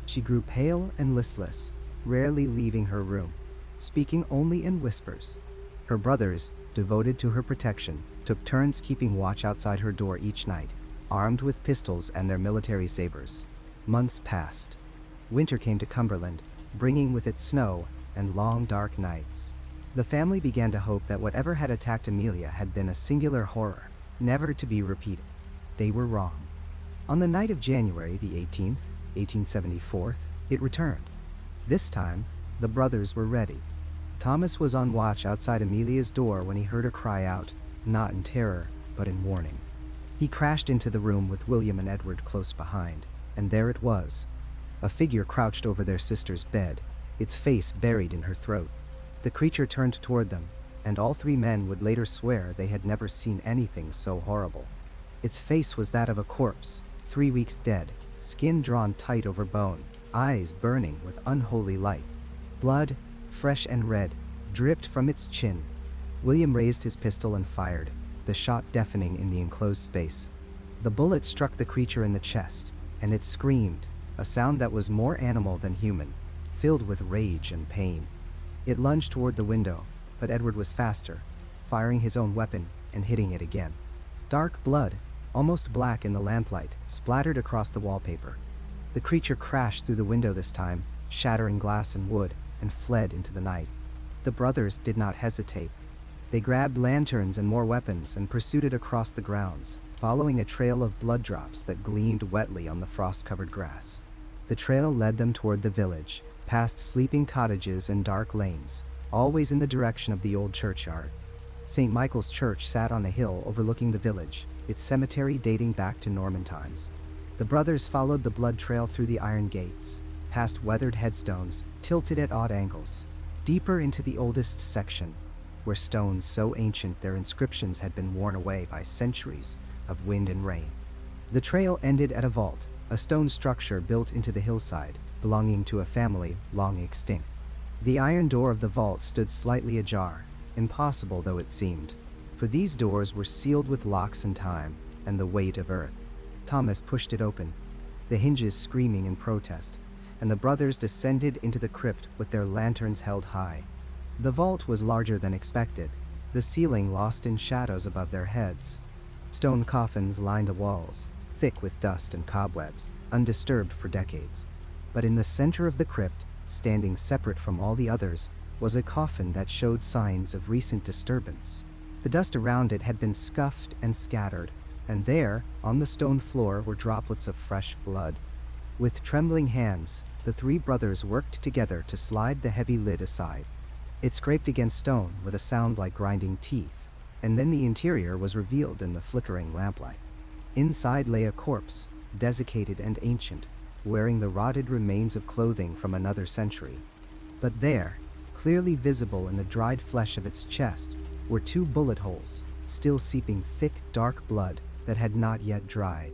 She grew pale and listless, rarely leaving her room, speaking only in whispers. Her brothers, devoted to her protection, took turns keeping watch outside her door each night, armed with pistols and their military sabers. Months passed. Winter came to Cumberland, bringing with it snow and long dark nights. The family began to hope that whatever had attacked Amelia had been a singular horror, never to be repeated. They were wrong. On the night of January the 18th, 1874, it returned. This time, the brothers were ready. Thomas was on watch outside Amelia's door when he heard her cry out, not in terror, but in warning. He crashed into the room with William and Edward close behind, and there it was. A figure crouched over their sister's bed, its face buried in her throat. The creature turned toward them, and all 3 men would later swear they had never seen anything so horrible. Its face was that of a corpse, 3 weeks dead, skin drawn tight over bone, eyes burning with unholy light. Blood, fresh and red, dripped from its chin. William raised his pistol and fired, the shot deafening in the enclosed space. The bullet struck the creature in the chest, and it screamed, a sound that was more animal than human, filled with rage and pain. It lunged toward the window, but Edward was faster, firing his own weapon and hitting it again. Dark blood, almost black in the lamplight, splattered across the wallpaper. The creature crashed through the window this time, shattering glass and wood, and fled into the night. The brothers did not hesitate. They grabbed lanterns and more weapons and pursued it across the grounds, following a trail of blood drops that gleamed wetly on the frost-covered grass. The trail led them toward the village, past sleeping cottages and dark lanes, always in the direction of the old churchyard. St. Michael's Church sat on a hill overlooking the village, its cemetery dating back to Norman times. The brothers followed the blood trail through the iron gates, past weathered headstones, tilted at odd angles, deeper into the oldest section, where stones so ancient their inscriptions had been worn away by centuries of wind and rain. The trail ended at a vault, a stone structure built into the hillside, belonging to a family long extinct. The iron door of the vault stood slightly ajar, impossible though it seemed, for these doors were sealed with locks and time and the weight of earth. Thomas pushed it open, the hinges screaming in protest, and the brothers descended into the crypt with their lanterns held high. The vault was larger than expected, the ceiling lost in shadows above their heads. Stone coffins lined the walls, thick with dust and cobwebs, undisturbed for decades. But in the center of the crypt, standing separate from all the others, was a coffin that showed signs of recent disturbance. The dust around it had been scuffed and scattered, and there, on the stone floor, were droplets of fresh blood. With trembling hands, the 3 brothers worked together to slide the heavy lid aside. It scraped against stone with a sound like grinding teeth, and then the interior was revealed in the flickering lamplight. Inside lay a corpse, desiccated and ancient, wearing the rotted remains of clothing from another century. But there, clearly visible in the dried flesh of its chest, were 2 bullet holes, still seeping thick, dark blood that had not yet dried.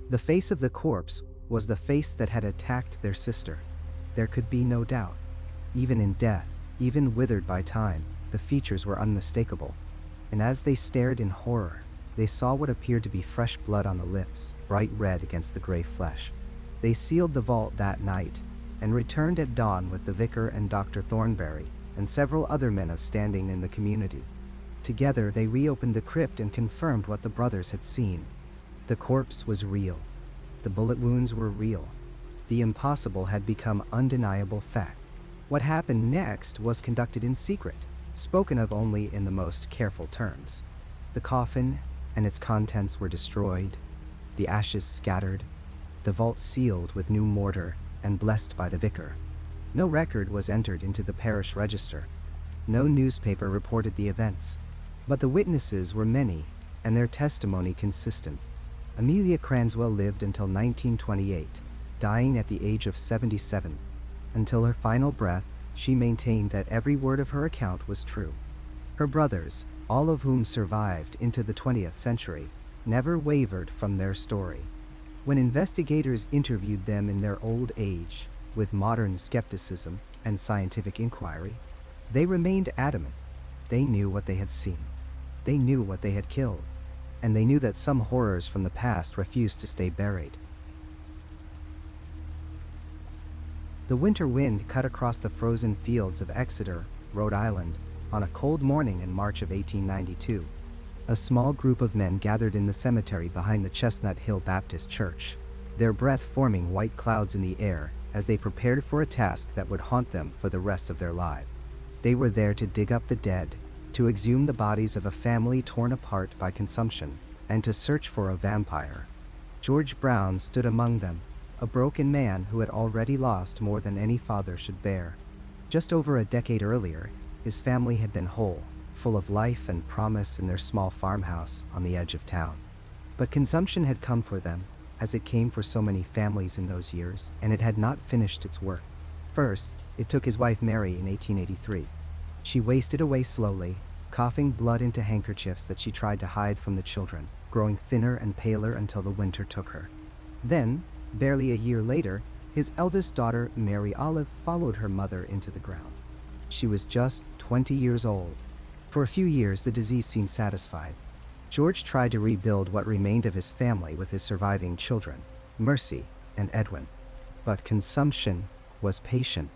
The face of the corpse was the face that had attacked their sister. There could be no doubt. Even in death, even withered by time, the features were unmistakable. And as they stared in horror, they saw what appeared to be fresh blood on the lips, bright red against the gray flesh. They sealed the vault that night, and returned at dawn with the vicar and Dr. Thornberry, and several other men of standing in the community. Together they reopened the crypt and confirmed what the brothers had seen. The corpse was real. The bullet wounds were real. The impossible had become undeniable fact. What happened next was conducted in secret, spoken of only in the most careful terms. The coffin and its contents were destroyed, the ashes scattered, the vault sealed with new mortar and blessed by the vicar. No record was entered into the parish register. No newspaper reported the events. But the witnesses were many, and their testimony consistent. Amelia Cranswell lived until 1928, dying at the age of 77. Until her final breath, she maintained that every word of her account was true. Her brothers, all of whom survived into the 20th century, never wavered from their story. When investigators interviewed them in their old age, with modern skepticism and scientific inquiry, they remained adamant. They knew what they had seen. They knew what they had killed. And they knew that some horrors from the past refused to stay buried. The winter wind cut across the frozen fields of Exeter, Rhode Island, on a cold morning in March of 1892. A small group of men gathered in the cemetery behind the Chestnut Hill Baptist Church, their breath forming white clouds in the air as they prepared for a task that would haunt them for the rest of their lives. They were there to dig up the dead, to exhume the bodies of a family torn apart by consumption, and to search for a vampire. George Brown stood among them, a broken man who had already lost more than any father should bear. Just over a decade earlier, his family had been whole, full of life and promise in their small farmhouse on the edge of town. But consumption had come for them, as it came for so many families in those years, and it had not finished its work. First, it took his wife Mary in 1883. She wasted away slowly, coughing blood into handkerchiefs that she tried to hide from the children, growing thinner and paler until the winter took her. Then, barely a year later, his eldest daughter, Mary Olive, followed her mother into the ground. She was just 20 years old. For a few years, the disease seemed satisfied. George tried to rebuild what remained of his family with his surviving children, Mercy and Edwin. But consumption was patient.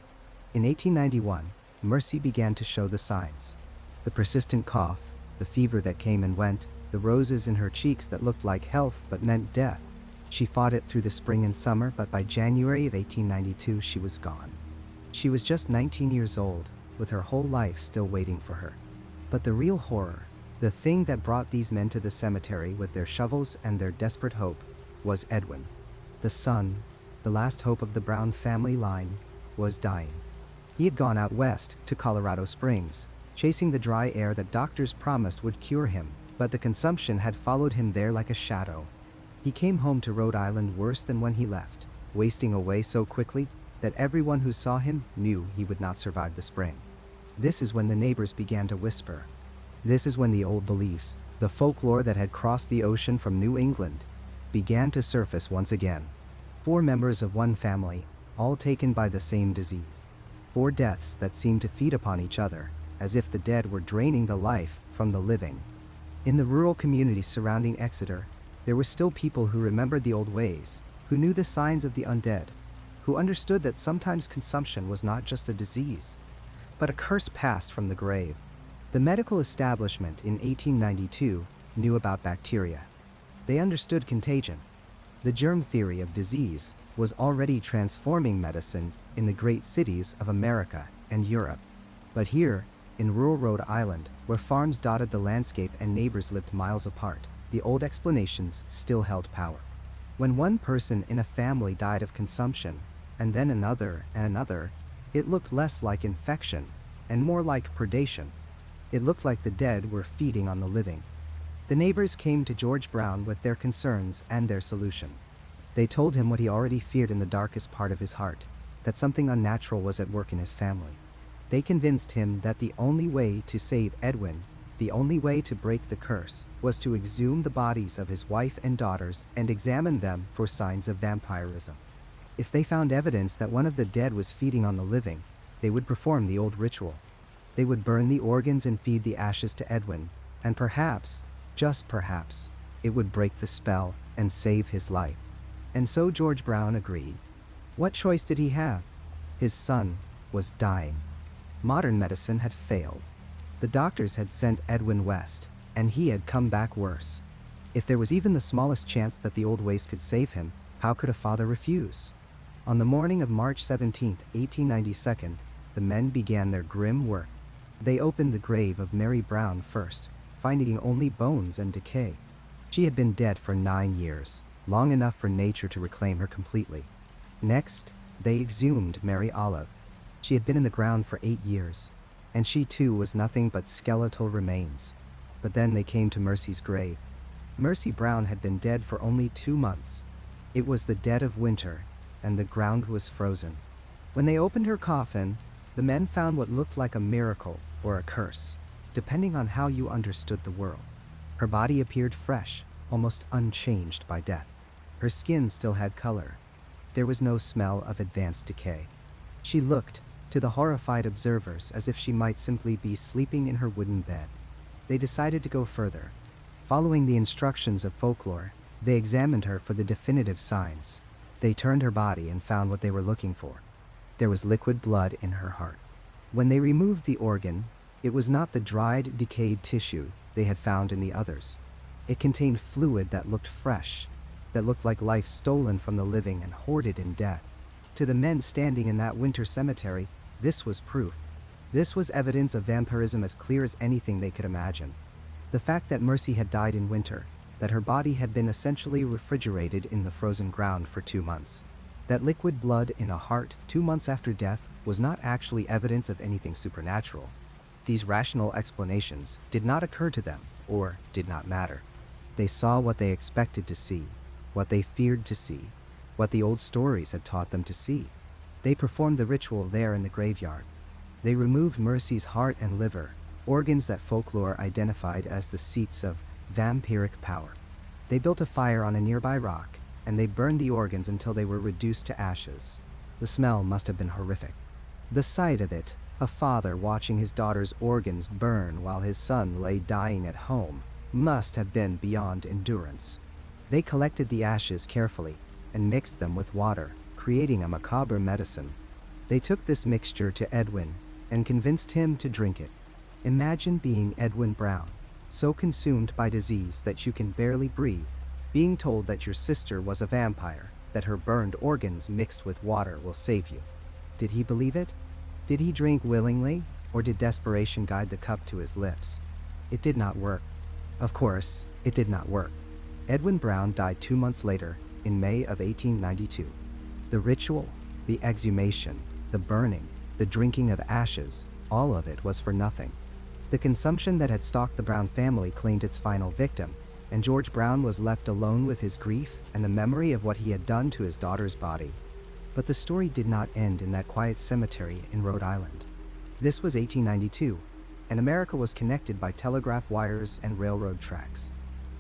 In 1891, Mercy began to show the signs. The persistent cough, the fever that came and went, the roses in her cheeks that looked like health but meant death. She fought it through the spring and summer, but by January of 1892 she was gone. She was just 19 years old, with her whole life still waiting for her. But the real horror, the thing that brought these men to the cemetery with their shovels and their desperate hope, was Edwin. The son, the last hope of the Brown family line, was dying. He had gone out west to Colorado Springs, chasing the dry air that doctors promised would cure him, but the consumption had followed him there like a shadow. He came home to Rhode Island worse than when he left, wasting away so quickly that everyone who saw him knew he would not survive the spring. This is when the neighbors began to whisper. This is when the old beliefs, the folklore that had crossed the ocean from New England, began to surface once again. 4 members of one family, all taken by the same disease. 4 deaths that seemed to feed upon each other, as if the dead were draining the life from the living. In the rural communities surrounding Exeter, there were still people who remembered the old ways, who knew the signs of the undead, who understood that sometimes consumption was not just a disease, but a curse passed from the grave. The medical establishment in 1892 knew about bacteria. They understood contagion. The germ theory of disease was already transforming medicine in the great cities of America and Europe. But here, in rural Rhode Island, where farms dotted the landscape and neighbors lived miles apart, the old explanations still held power. When one person in a family died of consumption, and then another and another, it looked less like infection and more like predation. It looked like the dead were feeding on the living. The neighbors came to George Brown with their concerns and their solution. They told him what he already feared in the darkest part of his heart, that something unnatural was at work in his family. They convinced him that the only way to save Edwin, the only way to break the curse, was to exhume the bodies of his wife and daughters and examine them for signs of vampirism. If they found evidence that one of the dead was feeding on the living, they would perform the old ritual. They would burn the organs and feed the ashes to Edwin, and perhaps, just perhaps, it would break the spell and save his life. And so George Brown agreed. What choice did he have? His son was dying. Modern medicine had failed. The doctors had sent Edwin west, and he had come back worse. If there was even the smallest chance that the old ways could save him, how could a father refuse? On the morning of March 17, 1892, the men began their grim work. They opened the grave of Mary Brown first, finding only bones and decay. She had been dead for 9 years, long enough for nature to reclaim her completely. Next, they exhumed Mary Olive. She had been in the ground for 8 years, and she too was nothing but skeletal remains. But then they came to Mercy's grave. Mercy Brown had been dead for only 2 months. It was the dead of winter, and the ground was frozen. When they opened her coffin, the men found what looked like a miracle or a curse, depending on how you understood the world. Her body appeared fresh, almost unchanged by death. Her skin still had color. There was no smell of advanced decay. She looked, to the horrified observers, as if she might simply be sleeping in her wooden bed. They decided to go further. Following the instructions of Folklore, they examined her for the definitive signs. They turned her body and found what they were looking for. There was liquid blood in her heart. When they removed the organ, it was not the dried, decayed tissue they had found in the others. It contained fluid that looked fresh, that looked like life stolen from the living and hoarded in death. To the men standing in that winter cemetery, this was proof. This was evidence of vampirism as clear as anything they could imagine. The fact that Mercy had died in winter, that her body had been essentially refrigerated in the frozen ground for 2 months. That liquid blood in a heart 2 months after death was not actually evidence of anything supernatural. These rational explanations did not occur to them, or did not matter. They saw what they expected to see, what they feared to see, what the old stories had taught them to see. They performed the ritual there in the graveyard. They removed Mercy's heart and liver, organs that Folklore identified as the seats of vampiric power. They built a fire on a nearby rock, and they burned the organs until they were reduced to ashes. The smell must have been horrific. The sight of it, a father watching his daughter's organs burn while his son lay dying at home, must have been beyond endurance. They collected the ashes carefully and mixed them with water, creating a macabre medicine. They took this mixture to Edwin and convinced him to drink it. Imagine being Edwin Brown, so consumed by disease that you can barely breathe, being told that your sister was a vampire, that her burned organs mixed with water will save you. Did he believe it? Did he drink willingly, or did desperation guide the cup to his lips? It did not work. Of course, it did not work. Edwin Brown died 2 months later, in May of 1892. The ritual, the exhumation, the burning, the drinking of ashes, all of it was for nothing. The consumption that had stalked the Brown family claimed its final victim, and George Brown was left alone with his grief and the memory of what he had done to his daughter's body. But the story did not end in that quiet cemetery in Rhode Island. This was 1892, and America was connected by telegraph wires and railroad tracks.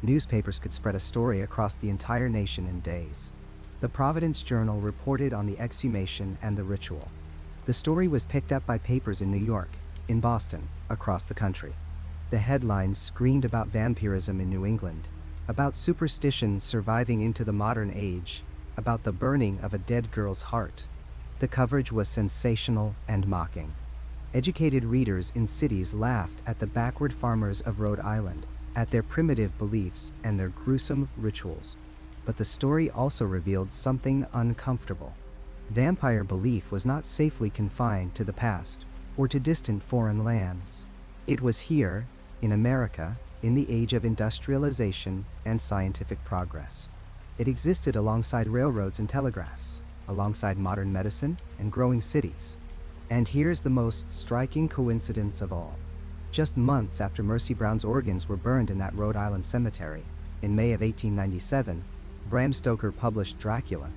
Newspapers could spread a story across the entire nation in days. The Providence Journal reported on the exhumation and the ritual. The story was picked up by papers in New York, in Boston, across the country. The headlines screamed about vampirism in New England, about superstition surviving into the modern age, about the burning of a dead girl's heart. The coverage was sensational and mocking. Educated readers in cities laughed at the backward farmers of Rhode Island, at their primitive beliefs and their gruesome rituals. But the story also revealed something uncomfortable. Vampire belief was not safely confined to the past or to distant foreign lands. It was here, in America, in the age of industrialization and scientific progress. It existed alongside railroads and telegraphs, alongside modern medicine and growing cities. And here's the most striking coincidence of all. Just months after Mercy Brown's organs were burned in that Rhode Island cemetery, in May of 1897, Bram Stoker published Dracula,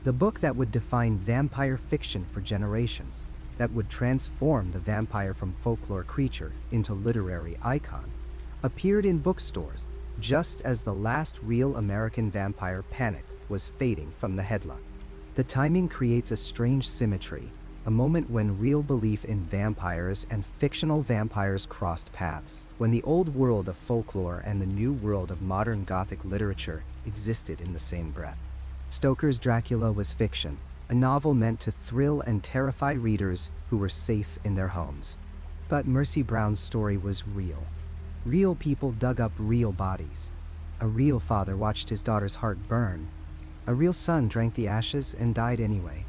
the book that would define vampire fiction for generations, that would transform the vampire from folklore creature into literary icon, appeared in bookstores just as the last real American vampire panic was fading from the headline. The timing creates a strange symmetry, a moment when real belief in vampires and fictional vampires crossed paths, when the old world of folklore and the new world of modern Gothic literature existed in the same breath. Stoker's Dracula was fiction, a novel meant to thrill and terrify readers who were safe in their homes. But Mercy Brown's story was real. Real people dug up real bodies. A real father watched his daughter's heart burn. A real son drank the ashes and died anyway.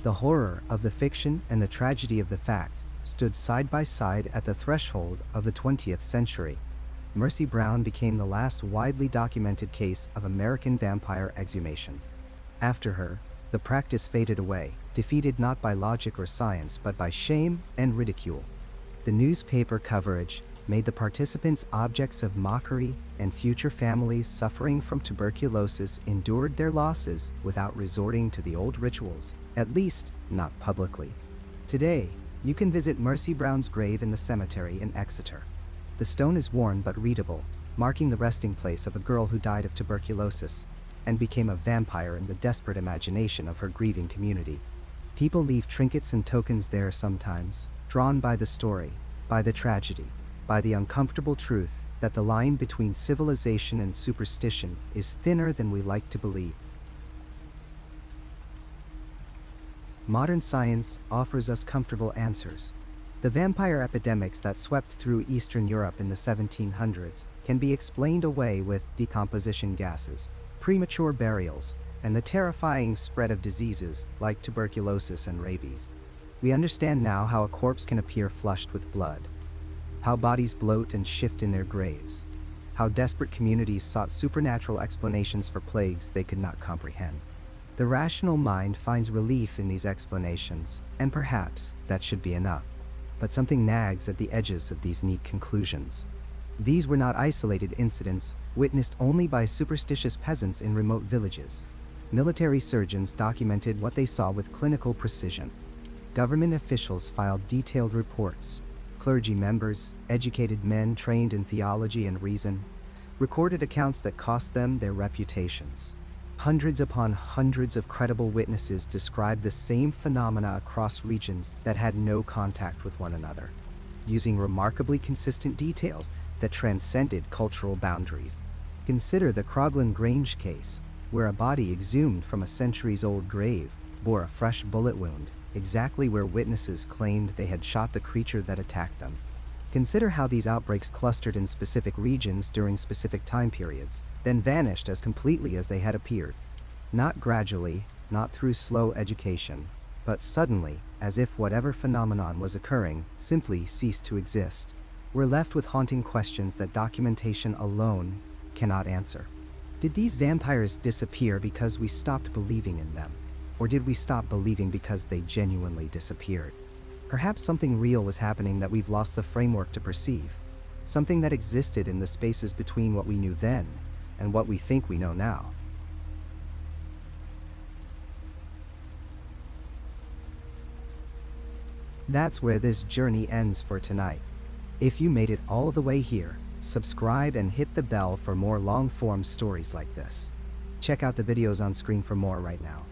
The horror of the fiction and the tragedy of the fact stood side by side at the threshold of the 20th century. Mercy Brown became the last widely documented case of American vampire exhumation. After her, the practice faded away, defeated not by logic or science but by shame and ridicule. The newspaper coverage made the participants objects of mockery, and future families suffering from tuberculosis endured their losses without resorting to the old rituals, at least not publicly. Today, you can visit Mercy Brown's grave in the cemetery in Exeter. The stone is worn but readable, marking the resting place of a girl who died of tuberculosis and became a vampire in the desperate imagination of her grieving community. People leave trinkets and tokens there sometimes, drawn by the story, by the tragedy, by the uncomfortable truth that the line between civilization and superstition is thinner than we like to believe. Modern science offers us comfortable answers. The vampire epidemics that swept through Eastern Europe in the 1700s can be explained away with decomposition gases, premature burials, and the terrifying spread of diseases like tuberculosis and rabies. We understand now how a corpse can appear flushed with blood, how bodies bloat and shift in their graves, how desperate communities sought supernatural explanations for plagues they could not comprehend. The rational mind finds relief in these explanations, and perhaps that should be enough. But something nags at the edges of these neat conclusions. These were not isolated incidents witnessed only by superstitious peasants in remote villages. Military surgeons documented what they saw with clinical precision. Government officials filed detailed reports. Clergy members, educated men trained in theology and reason, recorded accounts that cost them their reputations. Hundreds upon hundreds of credible witnesses described the same phenomena across regions that had no contact with one another, using remarkably consistent details that transcended cultural boundaries. Consider the Croglin Grange case, where a body exhumed from a centuries-old grave bore a fresh bullet wound, exactly where witnesses claimed they had shot the creature that attacked them. Consider how these outbreaks clustered in specific regions during specific time periods, then vanished as completely as they had appeared. Not gradually, not through slow education, but suddenly, as if whatever phenomenon was occurring simply ceased to exist. We're left with haunting questions that documentation alone cannot answer. Did these vampires disappear because we stopped believing in them? Or did we stop believing because they genuinely disappeared? Perhaps something real was happening that we've lost the framework to perceive. Something that existed in the spaces between what we knew then and what we think we know now. That's where this journey ends for tonight. If you made it all the way here, subscribe and hit the bell for more long-form stories like this. Check out the videos on screen for more right now.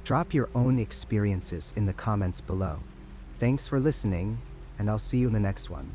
Drop your own experiences in the comments below. Thanks for listening, and I'll see you in the next one.